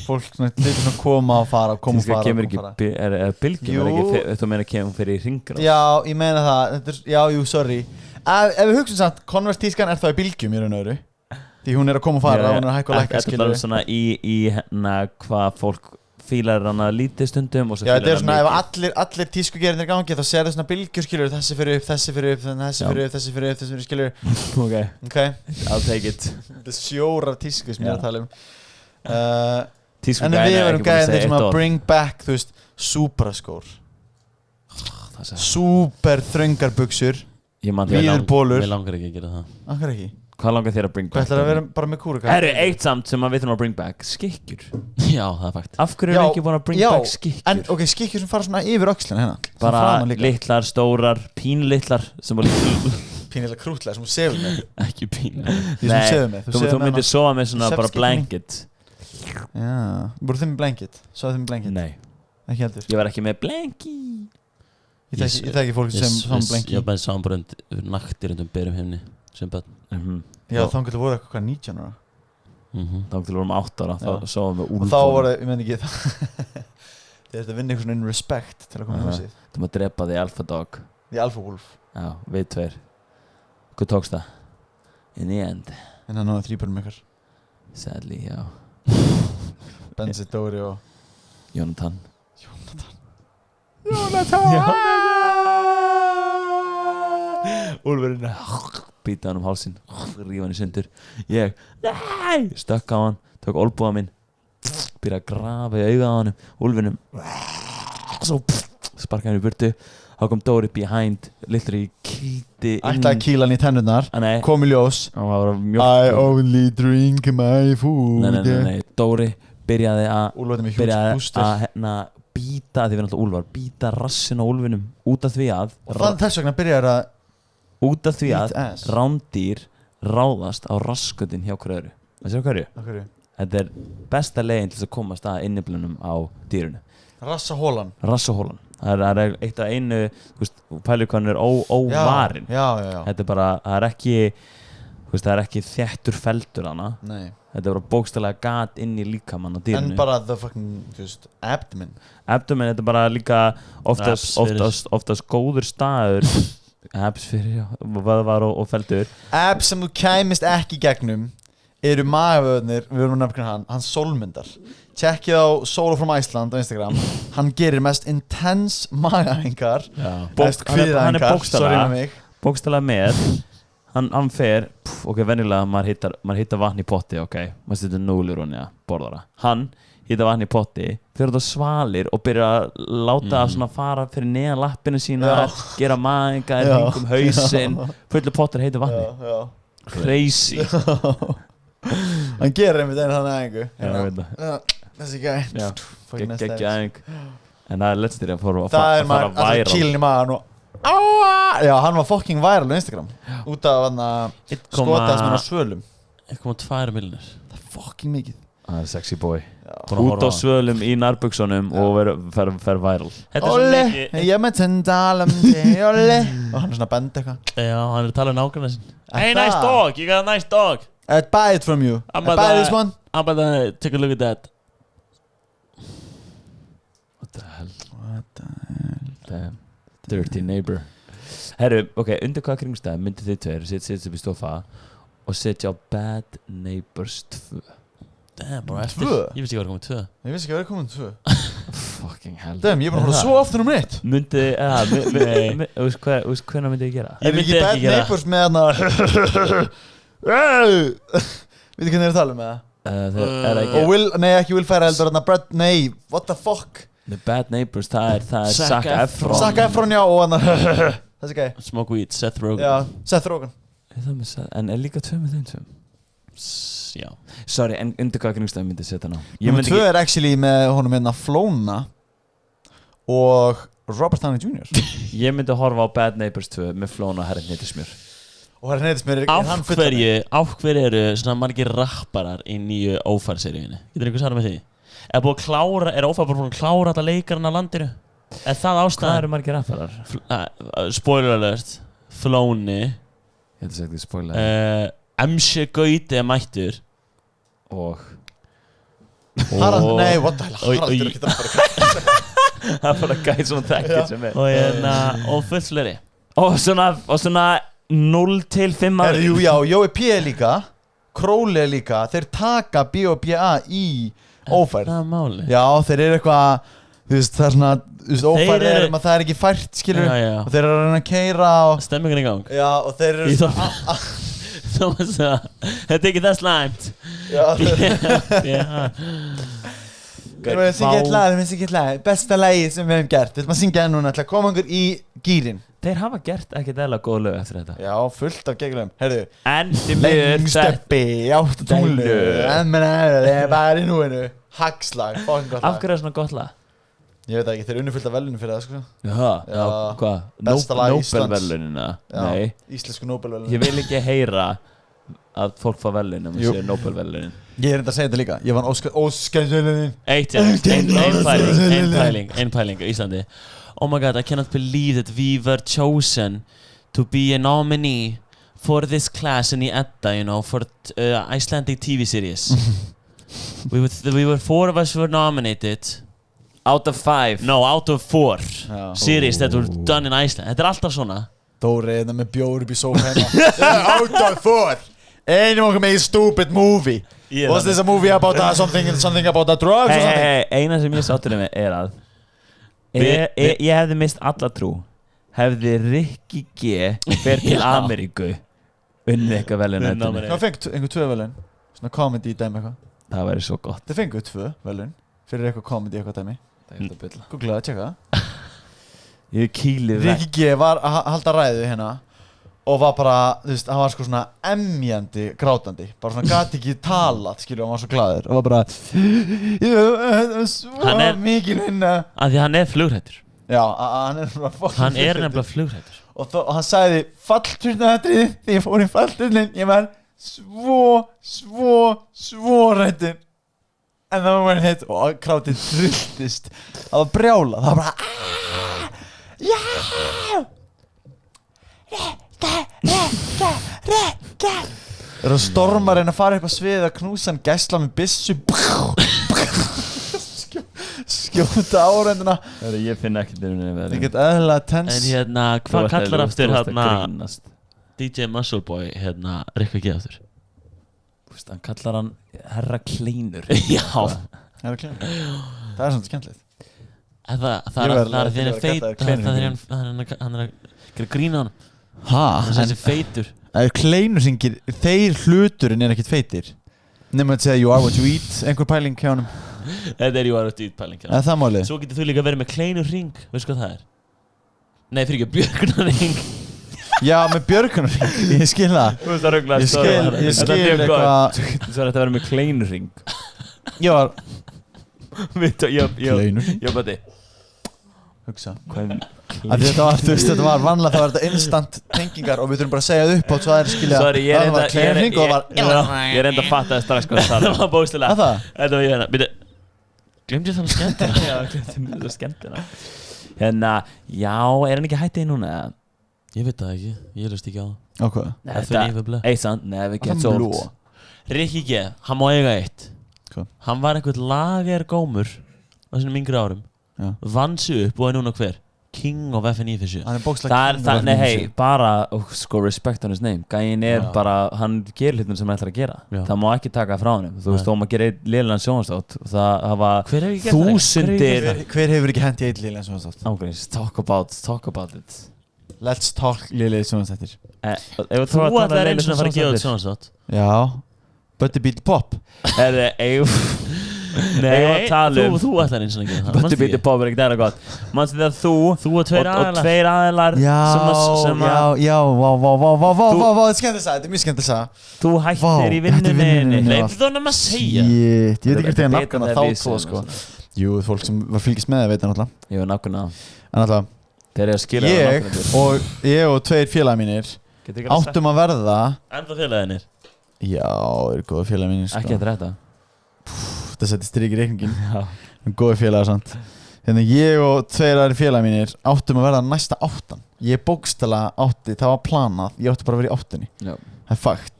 B: fólk svona koma og fara
A: tíska kemur ekki bylgjum þú meina kemur fyrir í hringrás
B: já ég meina það já jú sorry ef við hugsaum samt Converse tískan er þá í bylgjum í raun og öðru því hún er að koma og fara hún er að hækka og lækka skilur
A: þetta er svona í hvað fólk fílar hann að lítið stundum
B: já þetta er svona ef allir tískugerinir gangi þá sér það svona bylgjur skilur þessi fyrir upp, þessi fyrir upp, þessi fyrir upp, þessi fyrir upp, þessi fyrir skilur
A: ok I'll take it
B: þetta er sjórar tísku sem ég er að tala um
A: tísku
B: en við verum gæðinir sem að bring back þú veist súpraskór súper þröngar buxur víðir bólur
D: mér langar ekki að gera það
B: akkur ekki
A: hvað langar þér að bring back?
B: Hvað ætlar að vera bara með kúrika?
A: Það eru eitt samt sem við þurfum að bring back skikkjur
D: já það er fakt
A: af hverju eru ekki búin að bring back skikkjur?
B: En ok, skikkjur sem fara svona yfir öxlina hérna
A: bara litlar, stórar, pínlitlar sem var
B: pínlitlar krútlega sem þú sefur með
A: ekki pínlitlar
B: því sem þú sefur með
A: þú myndir sofa með svona bara blanket
B: já, voru þið með blanket? Sofa þið með blanket?
A: Nei
B: ekki heldur
A: ég var ekki með blanket
B: ég þekki fólk sem saman blanket
D: ég bæði saman bara naktir undir berum himni sem börn
B: já þá getur voru eitthvað 19 ára
A: þá getur voru 8 ára þá sáum við úlf
B: og þá voru, ég menn ekki þið ert að vinna eitthvað svona respect til að koma í húsið
A: þú maður drepa þig Alpha Dog
B: í Alpha Wolf
A: já, við tveir hvað tókst það? in the end
B: en það náðu 3 börnum ykkar
A: sadly, já
B: Benzi, Dóri og
A: Jónatan Úlfurinn býta hann hálsinn, rífa hann í sundur. Ég, nei, stökk á hann, tók olbúa minn, byrja að grafa í auga á hann, Úlfinum, svo sparka hann í burtu. Þá kom Dóri behind, lillri kýldi inn.
B: Ætlaði að kýla hann í tennurnar, kom í ljós. I only drink my food.
A: Nei, Dóri byrjaði að býta, því við náttúrulega Úlfar, býta rassin á Úlfinum út af því að
B: þess vegna byrjaði að
A: út af því að rándýr ráðast á raskötin hjá hverju. Það séu hverju? Þetta er besta leiðin til að komast að inniblunum á dýrinu.
B: Rassahólan.
A: Það er eitt af einu, þú veist, pælir hvað hann er óvarin.
B: Já.
A: Þetta er bara, það er ekki þéttur feldur hana.
B: Nei.
A: Þetta er bara bókstaflega gat inn í líkamann á dýrinu.
B: En bara the fucking, abdomen.
A: Abdomen, þetta er bara líka oftast góður staður. Abs fyrir, vöðvar og feldur.
B: Abs sem þú kæmist ekki gegnum eru magavöðnir, við erum að nefna hann Sólmundar. Tjekkið á Solo from Iceland á Instagram. Hann gerir mest intense magaæfingar.
A: Hann er bókstaflega með. Hann fer, ok, venjulega maður hittar vatn í potti, ok, maður setur núlur og borðara. Hann hittar vatn í potti, fyrir þetta svalir og byrjar að láta svona fara fyrir neðan lappinu sína, gera maðingar, hringum hausinn, fullu pottir heitir vatni. Crazy.
B: Hann gerir einmitt einu þannig æfingu.
A: Já, ég veit það.
B: Þessi gæ.
A: Geggja æfing. En það er lettstýri að fara
B: væral. Það er kílin í maðan og já, hann var fucking viral á Instagram. Út af hann að skotaðist með á svölum.
D: 1,2 milljónir.
B: Það er fucking mikið.
A: Það er sexy boy. Út á svölum í nærbuksunum og fer viral.
B: Óli, ég með tindalum óli. Og hann er svona bend eitthvað.
D: Já, hann er að tala um nákvæmlega sin. Hey, nice dog, you got a nice dog.
B: I'd buy it from you. I'd buy this one.
D: I'm about to take a look at that.
A: What the hell? Damn. Dirty neighbor. Herru, ok, undir hvaða kringstæði myndi þið tveir setja upp í stofa og setja á Bad Neighbors 2.
D: Damn, bara eftir. Ég vissi ekki að það var komið 2.
A: Fucking hell.
B: Damn, ég er bara að hóla svo ofta mitt.
A: Myndi, hvernig myndi ég gera?
B: Ég myndi ekki Bad Neighbors með hana. Veitu hvernig er að tala um það? Nei, ekki Will Ferrell heldur hana Brad, nei, what the fuck?
A: The Bad Neighbors, það er Zac Efron.
B: Zac Efron, já, og hana þessi gæi.
D: Smoke weed, Seth Rogen.
B: Já, Seth Rogen.
A: En er líka 2 með þeim 2?
D: Já.
A: Sorry, en undir hvaða kringstæði myndi setja hana á?
B: Númer 2 er actually með honum hérna Flóna og Robert Downey Jr.
A: Ég myndi horfa á Bad Neighbors 2 með Flóna og Herren Neytismjör.
B: Og Herren Neytismjör
D: hann fullari. Af hverju eru svona margir rapparar í nýju Ófær-seríunni? Getur einhver sagt með því? Er Ófær bara búin að klára alla leikarinn á landinu? Er það ástæðan?
A: Hvað eru margir rapparar?
D: Spoiler alert. Flóni.
A: Ég held að segja því spoiler.
D: MC Gauti er mættur.
A: Og
B: Harald, nei, what the hell? Harald er ekki rappari.
A: Það er bara gæt svona þekkir sem er.
D: Og fullt fleiri.
A: Og svona 0 til 5 ári.
B: Jú, já, Jói P er líka, Króli er líka, þeir taka B.O.B.A. í Ófær.
D: Það er máli.
B: Já, þeir eru eitthvað, þú veist, það er svona, þú veist, Ófær er að það er ekki fært, skilur, og þeir eru að reyna að keyra og
D: stemmingin í gang.
B: Já, og þeir eru
D: svona þetta er ekki það slæmt.
B: Já. Við finnst ekki eitt lag, besta lagið sem við hefum gert. Við ætlum að syngja það núna, ætla að koma einhver í gýrin.
A: Þeir hafa gert ekkert eðla góð lög eftir þetta.
B: Já, fullt af geggjulegum. Herðu,
A: en því miður
B: Lengsteppi, áttu tunglu, það er bara í núinu. Hagslag, fokkin gott lag.
A: Af hverju er svona gott lag?
B: Ég veit ekki, þeir unnu fullt af velunum fyrir það, sko.
A: Já, hvað?
B: Besta lag Íslands.
A: Nóbelvelunina? Nei.
B: Íslensku Nóbelvelunina.
A: Ég vil ekki heyra að fólk fá velun um þessu Nóbelvelunin.
B: Ég er enda að segja þetta líka. Ég var Óskarsvelunin.
D: Ein pæling í Íslandi. Oh my god, I cannot believe that we were chosen to be a nominee for this class in the EDDA, you know, for Icelandic TV series. we were 4 of us were nominated.
A: Out of 5.
D: No, out of 4 series that were done in Iceland. Þetta er alltaf svona.
B: Dóri, þetta með bjór upp í sófa hérna. Out of 4. Anyone made a stupid movie. Was this a movie about something about the drugs or something?
A: Eina sem ég sáttur með er að Ég hefði mist alla trú. Hefði Rikki G fer til Ameríku unnið eitthvað velun.
B: Það fengt einhver 2 velun. Svona comedy dæmi eitthvað.
A: Það væri svo gott.
B: Það fengu 2 velun fyrir eitthvað comedy eitthvað dæmi.
A: Það er þetta bylla.
B: Googlaði, tjekka það.
A: Ég kýlið
B: Rikki G var að halda ræðu hérna og var bara, þú veist, hann var sko svona emjandi, grátandi, bara svona gati ekki talað, skilju, hann var svo glaður og var bara svo mikil hérna.
D: Af því hann flughrættur.
B: Já, hann bara fucking
D: Hann nefnilega flughrættur.
B: Og hann sagði fallturnaðatriði, því ég fór í fallturnin, ég var svo rættur. En það var hitt og krátið trylltist. Það var brjálað, það var bara já! Er það stormar að fara upp að sviðið að knúsa hann gæsla með byssu skjóta áreindina.
A: Ég finn ekki
B: það get eðlilega tens.
D: En hérna, hvað kallar aftur hérna DJ Muscleboy hérna Rikki G aftur?
A: Hann kallar hann Herra Kleinur.
D: Já,
B: Herra Kleinur. Það er svona skemmtilegt.
D: Það er því hann feit. Hann að gera grína hann.
B: En
D: þessi feitur.
B: Kleinur syngir, þeir hluturinn ekkert feitir nema að segja you are what you eat, einhver pæling hjá honum.
D: Þetta you are what you eat pæling hjá
B: honum. Það málið.
D: Svo getur þú líka verið með Kleinur ring. Veistu hvað það er? Nei, fyrir ekki, Björgunar ring.
B: Já, með Björgunar ring, ég skil það. Ég skil eitthvað.
A: Svo er þetta að vera með Kleinur ring.
B: Ég var
A: Kleinur ring? Já, bæti
B: hugsa þetta var vanlega, það var þetta instant tengingar og við þurfum bara að segja það upp og svo það er skilja.
A: Sorry, ég reyndi að fatta það strax hvað það
D: var bóðstilega.
B: Þetta
D: var ég hérna, glemdi það skemmtina.
A: Já, glemdi það skemmtina. Hérna, já, er hann ekki hættið núna?
D: Ég veit það ekki, ég hlust ekki á það.
B: Ok.
A: Þetta, eisan, never gets old.
D: Rikki G, hann má eiga eitt. Hann var einhvern lagergómur á sínum yngri árum. Vann sig upp og er núna hver? King of FNÍ
B: Hann bókslega
A: king of FNÍ. Nei, hei, bara, sko, respect on his name. Gæinn bara, hann gerir hlutum sem hann ætlar að gera. Það má ekki taka frá hann. Þú veist, þó maður gerir einn liðlegan sjónvarpsþátt og það hafa þúsundir.
B: Hver hefur ekki hent í einn liðlegan sjónvarpsþátt?
A: Ángríns, talk about it.
B: Let's talk liðlega sjónvarpsþáttir.
D: Þú ætlar eins og að fara að gefa þetta sjónvarpsþátt?
B: Já, Buddy Beat Pop.
A: Nei,
D: þú ætlar eins og að gera það.
A: Buddy Beat Pop ekkert eða gott. Manstu þegar þú og tveir aðilar sem að
B: Já, vá, þetta er mjög skemmtileg saga.
A: Þú hættir í vinnunni.
D: Leifðu þú nefn að segja.
B: Ég veit ekki þegar nafnuna þá tvo sko. Jú, fólk sem var fylgist með það veit það náttúrulega.
A: Jú, nafnuna.
B: En náttúrulega
A: þeir eru að skila
B: ég og tveir félagar mínir áttum að verða.
D: Enda félagarnir?
B: Já, eru góða félagar mínir sko.
A: Ekki að dræta.
B: Það setti strik í reikningin. Góði félagar samt. Hérna ég og tveir aðri félagar mínir áttum að verða næsta 8. Ég bókstala 8, það var planað. Ég átti bara að vera í 8. Það er fakt.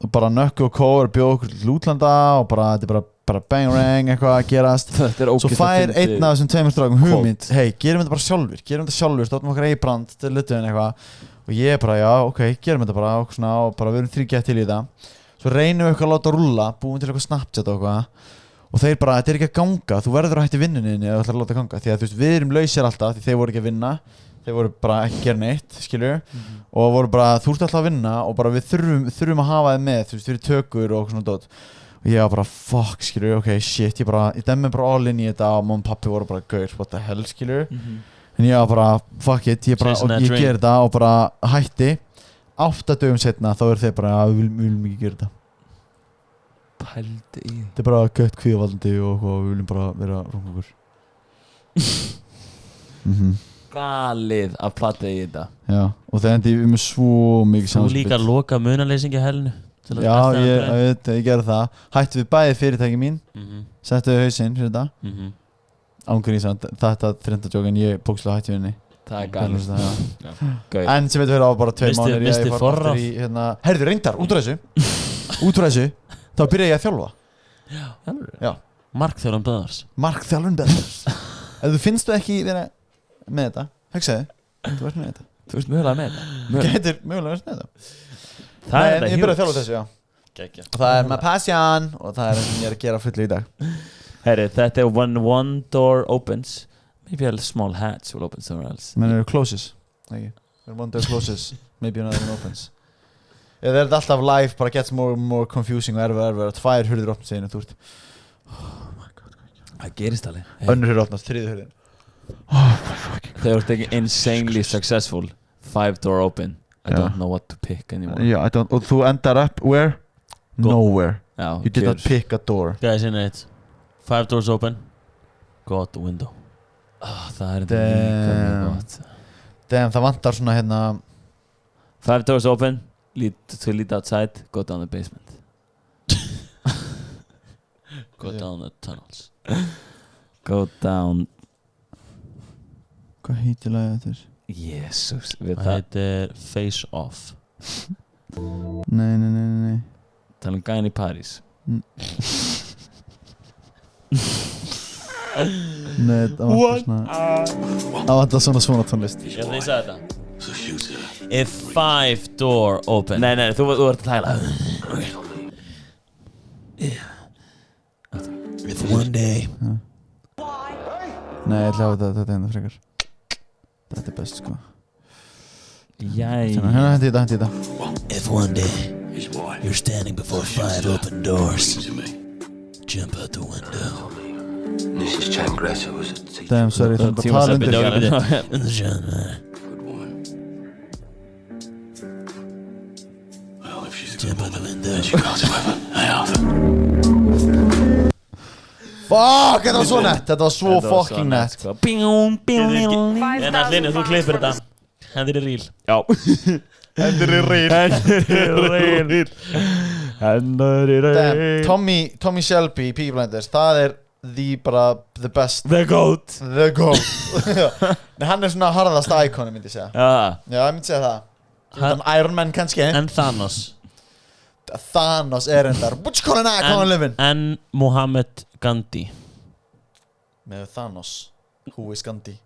B: Og bara Nökku og Kór bjóð okkur til útlanda og bara, þetta er bara bang rang eitthvað að gerast. Svo fær einn af þessum 2 strákum hugmynd. Hei, gerum þetta bara sjálfur. Stóttum okkar Eybrand til Lutuðin eitthvað. Og ég bara, já, ok, gerum þetta bara og bara við erum 3 gett til í það. Svo reynum við eitthvað að láta rúlla, búum til eitthvað Snapchat og eitthvað. Og þeir bara, þetta er ekki að ganga, þú verður að hætti vinnunni eða þú ætlar að láta ganga. Því að þú veist, við erum lausir alltaf, því þeir voru ekki að vinna. Þeir voru bara ekki að gera neitt, skilur. Og voru bara, þú ert alltaf að vinna og bara við þurfum að hafa þið með, þú veist, fyrir tökur og svona dót. Og ég var bara, fuck, skilur, ok, shit, ég demmi bara all in í þetta og mamma og pappi voru bara, gaur, what the hell, skilur. En ég var bara, fuck it, ég ger þetta og bara hætti. 8 dögum setna þá þeir bara, við viljum ekki gera þetta.
A: Pældi í því.
B: Þetta er bara gött kvíðavaldandi og við viljum bara vera rungungur.
A: Galið að platta í þetta.
B: Já, og það endi við með svo mikið
D: samspil. Þú líka loka munaleysingi helnu.
B: Já, ég gerði það. Hætti við bæði fyrirtæki mín, settu við hausinn fyrir þetta. Ángurinn í samt, þetta þrindadjók en ég bókslega hætti við henni.
A: Það er galið.
B: En sem veitum við á bara 2 mánuðir ég fór aftur í herðu reyndar, út úr þessu þá byrjaði ég að þjálfa. Já.
D: Markþjálfun
B: Böðars. Ef þú finnst þú ekki vera með þetta, hugsaðu, þú ert með þetta.
A: Þú ert mögulega með þetta.
B: Gætir mögulega verið með þetta.
A: Það
B: ég byrjaði að þjálfa þessu, já.
D: Gekja.
B: Og það er með passion og það er það sem ég er að gera fullu í dag.
A: Herri, þetta when one door opens, maybe a small hatch will open somewhere else.
B: Men eru closes, ekki? When one door closes, maybe another one opens. Eða er þetta alltaf live, bara gets more and more confusing og erfið, 2 hurðir opnast í einu, þú ert.
A: Það gerist alveg.
B: Önnur hurð opnast, 3. hurðin.
A: They were taking insanely successful 5-door open. I don't know what to pick anymore.
B: Yeah, I don't. Og þú endar up where? Nowhere.
A: Já,
B: You did not pick a door.
D: Guys in it 5 doors open. Go out the window.
A: Það líka mjög gott.
B: Damn, það vantar svona hérna
A: 5 doors open, lead outside, go down the basement.
D: Go down the tunnels.
A: Go down.
B: Hvað heitir lagið þetta?
A: Jesus, við
D: Það heitir Face Off.
B: Nei.
A: Tala gæn í París.
B: Nei, það vantar svona Það vantar svona tónlist.
D: Ég ætla að segja þetta. If 5 door open.
A: Nei, þú ert að tæla.
D: If one day.
B: Nei, ég ætla að þetta hérna frekar. Þetta best sko. Hérna hendi þetta.
E: If one day you're standing before 5 open doors, jump out the window. This is transgressor was it?
B: Damn, sorry, það er bara talendur.
E: In the genre. Well, if she's jump out the window, she calls whoever. I offer.
B: Fuck, þetta var svo nett. Þetta var svo fucking nett.
D: En allir, þú klippir þetta. Hendur í ríl.
A: Já.
B: Hendur í ríl. Damn, Tommy Shelby í Peaky Blinders, það er the best.
A: The GOAT.
B: Nei, hann er svona harðast íkoni, myndi ég segja. Já, ég myndi segja það. Utan Iron Man kannski.
D: En Thanos.
B: Thanos er endar. What you calling that? Come on, living.
D: En Muhammad Gandhi.
B: Með Thanos. Who is Gandhi?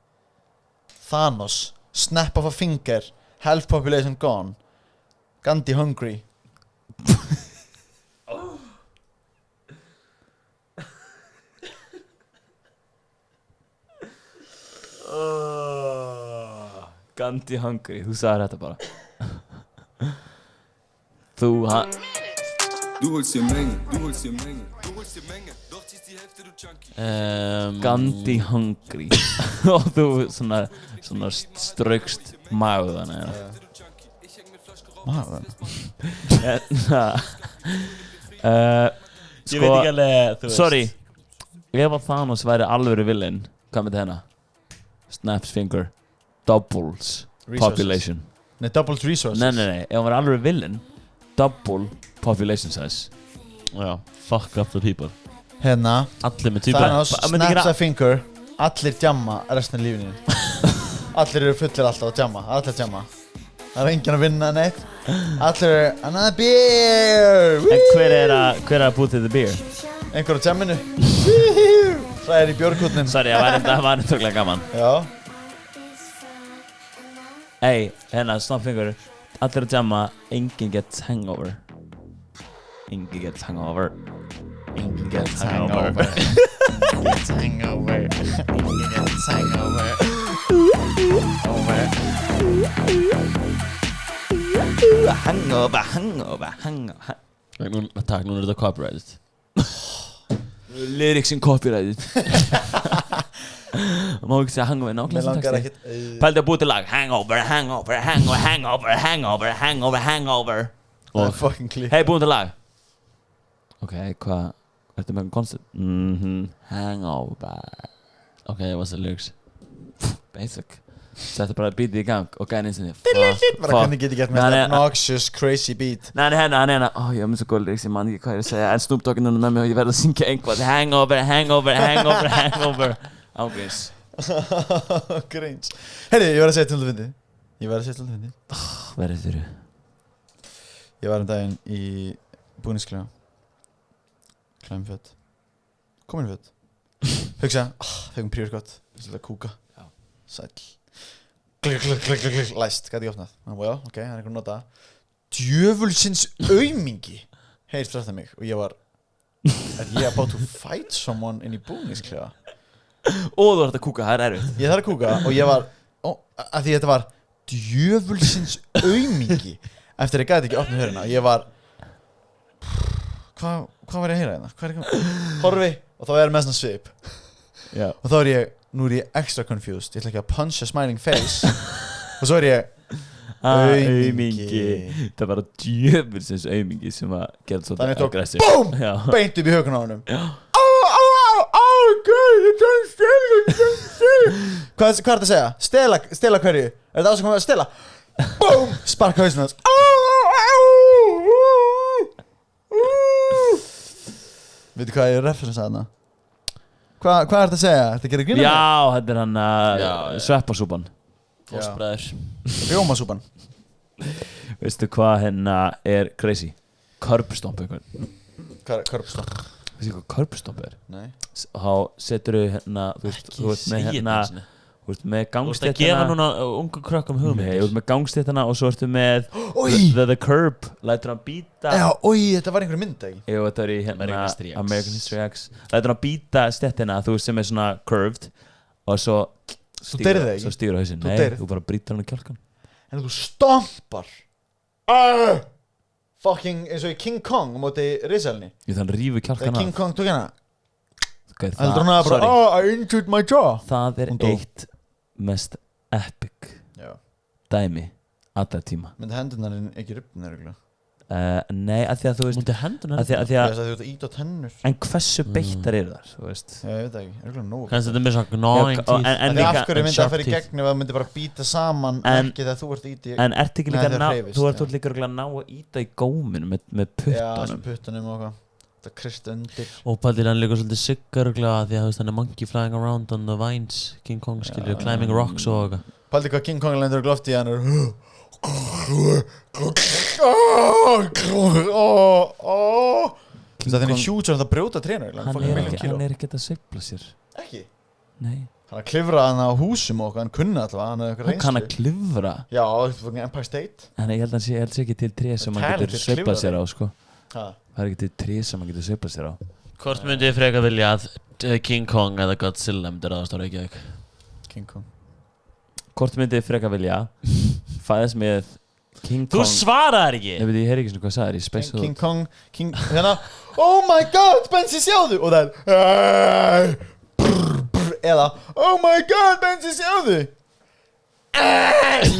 B: Thanos. Snap of a finger. Half population gone. Gandhi hungry.
A: Gandhi hungry, þú sagði þetta bara. Þú Gandhi hungry. Og þú svona straukst maguðan eða.
B: Maður.
D: Ég veit ekki alveg, þú veist.
A: Sorry. Ef að Thanos væri alvöru villain, hvað með þetta? Snaps finger. Doubles population.
B: Nei, doubles resources.
A: Nei. Ef hann væri alvöru villain, double population size.
D: Já, fuck up the people.
B: Hérna.
D: Allir með týpa.
B: Thanos snaps a finger. Allir djamma restin af lífinu. Allir eru fullir alltaf að djamma. Allir djamma. Það er enginn að vinna neitt. Allir eru another beer.
A: En hver er að búið til the beer?
B: Einhver á djamminu. Það er í björgkútnin.
A: Sorry, það var tóklega gaman.
B: Já.
A: Hey, hérna, snappfingur. Allir að jamma, enginn gets hangover. Enginn gets hangover.
B: Enginn gets hangover. Enginn gets hangover. Enginn gets hangover.
A: Hangover.
D: Takk, núna er þetta copyrighted.
A: Lyricsin copyrighted. Má ekki segja hangover nákvæmlega.
B: Mér langar ekkert.
A: Pældi að búið til lag. Hangover.
B: Það er fucking klík.
A: Hei, búið til lag. Ok, hvað? Ertu með koncept? Hangover.
D: Ok, what's the lyrics?
A: Basic. Settu bara beatið í gang og gæði einsinni.
B: Bara hvernig get ég gert með þetta obnoxious, crazy beat.
A: Nei, hann er hérna. Ó, ég hef mjög svo góð lyrics, ég man ekki hvað ég er að segja. En Snoop Dogg er núna með mig og ég verð að syngja einhvað. Hangover. Ágreins.
B: Gríns. Herri, ég var að segja til þú fyndi.
A: Verðið þurru.
B: Ég var daginn í búningsklefa. Klæmföt. Kominföt. Hugsa, fegum príurskott. Svolítið kúka.
A: Já.
B: Sæll. Klikk, læst, gæti ekki opnað. Well, ok, hann er einhvern nota. Djöfulsins aumingi heyrst frætt af mig og ég var Er ég about to fight someone inn í búningsklefa?
A: Og þú ert að kúka, það er erfitt.
B: Ég þarf að kúka og ég var af því þetta var djöfulsins aumingi eftir ég gæti ekki opna hörina og ég var hvað var ég að heyra hérna? Hvað er ekki? Horfi og þá er með svona svip
A: Já.
B: og þá er ég, nú er ég extra confused, ég ætla ekki að punch a smiling face og svo er ég aumingi.
A: Það var djöfulsins aumingi sem að gera
B: Þannig
A: svolítið
B: tók
A: aggressiv.
B: BOOM!
A: Já.
B: Beint upp í hökun á honum. Hvað er þetta að segja? Stela hverju? Er þetta ásakað með að stela? BOOM! Sparka hausinn hans. Veitu hvað ég referensa þarna? Hvað er þetta að segja? Er þetta að gera grína?
A: Já, þetta er hann sveppasúpan.
D: Fossbræður.
B: Rjómasúpan.
A: Veistu hvað hérna er crazy? Körbstomp eitthvað.
B: Hvað er körbstomp?
A: Veistu hvað körbstomp er?
B: Nei.
A: Þá seturðu hérna, þú ert með hérna, þú ert með
D: Þú ert að
A: gangstéttina.
D: gefa núna ungu krökkum
A: Nei, þú
D: hugmyndir.
A: ert með gangstéttina og svo ertu með
B: Oj!
A: the curb, lætur hann býta.
B: Já, oi, þetta var einhverju mynd, ekki?
A: Jú, þetta er í hérna
D: American History X.
A: American History X. Lætur hann býta stéttina, þú veist sem er svona curved og svo
B: deyrð það ekki?
A: Svo stígur á hausinn.
B: Þú
A: Nei,
B: deyrð.
A: þú bara brýtur hann á kjálkan.
B: En þú stompar fucking eins og í King Kong á móti risalni.
A: Jú, þannig rífur
B: Þegar
A: kjálkan
B: King Kong tók hérna
A: Gauð,
B: heldur hún að bara,
A: sorry.
B: I injured my jaw.
A: Það er
B: Hún dó.
A: eitt mest epic
B: Já.
A: dæmi allra tíma.
B: Myndi hendurnar ekki rifnir örugglega.
A: Nei, af því að þú veist
D: Múndi hendun
A: af því
B: Ég
A: að
B: sagði þú ert að íta á tennur.
A: en hversu beittar eru þar, þú veist.
B: Já, ég veit það ekki, örugglega nógu.
D: Kannski þetta er með svona gnawing
A: Já, og-
D: teeth.
A: en
B: En
A: líka-
B: af hverju myndi það
D: sharp
B: fyrir
D: teeth.
B: gegn ef það myndi bara býta saman
A: En-
B: ekki þegar þú ert íti
A: En ertu ekki líka
B: Nei, það
A: ná,
B: hreyfist,
A: þú ert
B: já.
A: líka örugglega að ná að íta í góminu með
B: Já,
A: puttunum.
B: sem puttunum og hvað. Það krist undir.
D: Og pælir hann líka svolítið siggaruglega því að þú veist hann er monkey flying around on the vines. King Kong skilur, climbing rocks og eitthvað.
B: Paldi hvað King Kong lendur og glofti í hann er Það er þenni hjút sem það brjóta trénu
A: Hann er ekki að sveifla sér.
B: Ekki?
A: Nei.
B: Hann klifra hann á húsum og hann kunni allavega, hann hefði eitthvað
A: Hann kann að
B: reynslu.
A: klifra.
B: Já, þetta var Empire State.
A: En ég held að hann sé ekki til tré sem hann
B: Talented
A: getur sveiflað sér á,
B: klifrari.
A: sko.
B: Ha.
A: Það er ekki til tré sem hann getur sveiflað sér á.
D: Hvort myndi ég freka vilja að King Kong eða Godzilla myndi ráðast á Reykjavík?
B: King Kong.
A: Hvort myndið freka vilja fæðast með King
D: Þú
A: Kong.
D: svaraðir ekki!
A: Nei, veit ég heyri ekki svona hvað það er í Space
B: King Kong, hérna Oh my god, Benzi sjáðu Og það er Eða Oh my god, Benzi sjáðu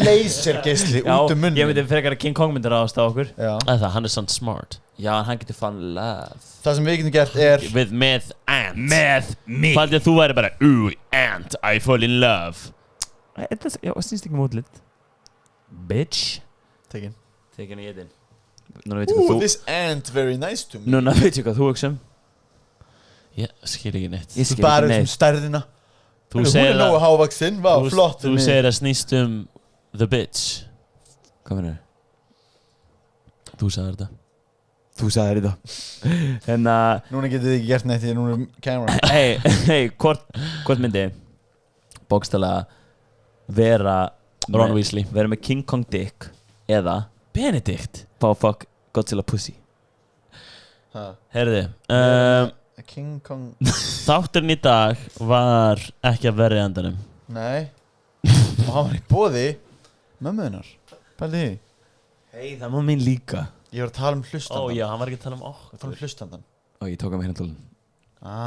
B: Lasergeisli út
A: Já, ég myndi frekar að King Kong myndi ráðast á okkur.
B: Já.
D: Það, hann er samt smart.
A: Já, en hann getur fann love.
B: Það sem við getum gert er
D: Með ant.
A: Með mig.
D: Faldi að þú væri bara ant, I fall in love.
A: Já, það snýst ekki mútlit. Bitch.
B: Tekin
A: Tekin í etin. Núna veit ég hvað þú...
B: This ant very nice to me
A: Núna veit ég hvað þú hugsa um.
D: Ég skil ekki neitt.
A: Ég
B: Þú
A: skil
B: bara
A: ekki
B: um
A: neitt.
B: stærðina
D: Þú
B: Hún
D: segir
B: er nógu
D: að
B: hávaxinn, vá, flott
D: Þú segir að snýst the bitch.
A: Hvað finnur þau?
D: Þú sagðir þetta.
A: Þú sagðir þetta. En
B: Núna getið þið ekki gert neitt því núna er camera
A: Hei, hvort myndi bókstaflega vera
D: Ron Weasley.
A: Vera með King Kong dick eða
D: Benedict.
A: fá fuck Godzilla pussy.
D: Herði,
B: King Kong
D: þátturinn í dag var ekki að verða í endanum.
B: Nei Og hann var í boði mömmuðinnar Pældi því
A: Hei, það má mín líka.
B: Ég var að tala um hlustandan
D: Já, hann var ekki að tala um okkur.
B: Ég var að tala um hlustandan
A: Og ég tók að mig hérna tólun.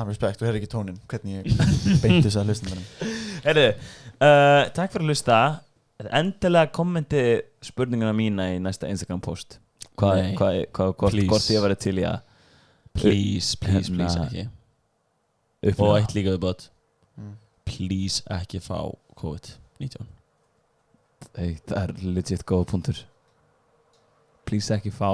B: Respekt, þú heyrði ekki tónin Hvernig ég beinti þess að hlustandanum
A: Herðu, takk fyrir að hlusta. Endilega kommenti spurninguna mína í næsta Instagram post.
D: Nei.
A: Hvort ég væri til í að
D: Please ekki. Og
A: upplega.
D: eitt líka viðbót. Please ekki fá COVID-19.
A: Hey, það er legit góða punktur. Please ekki fá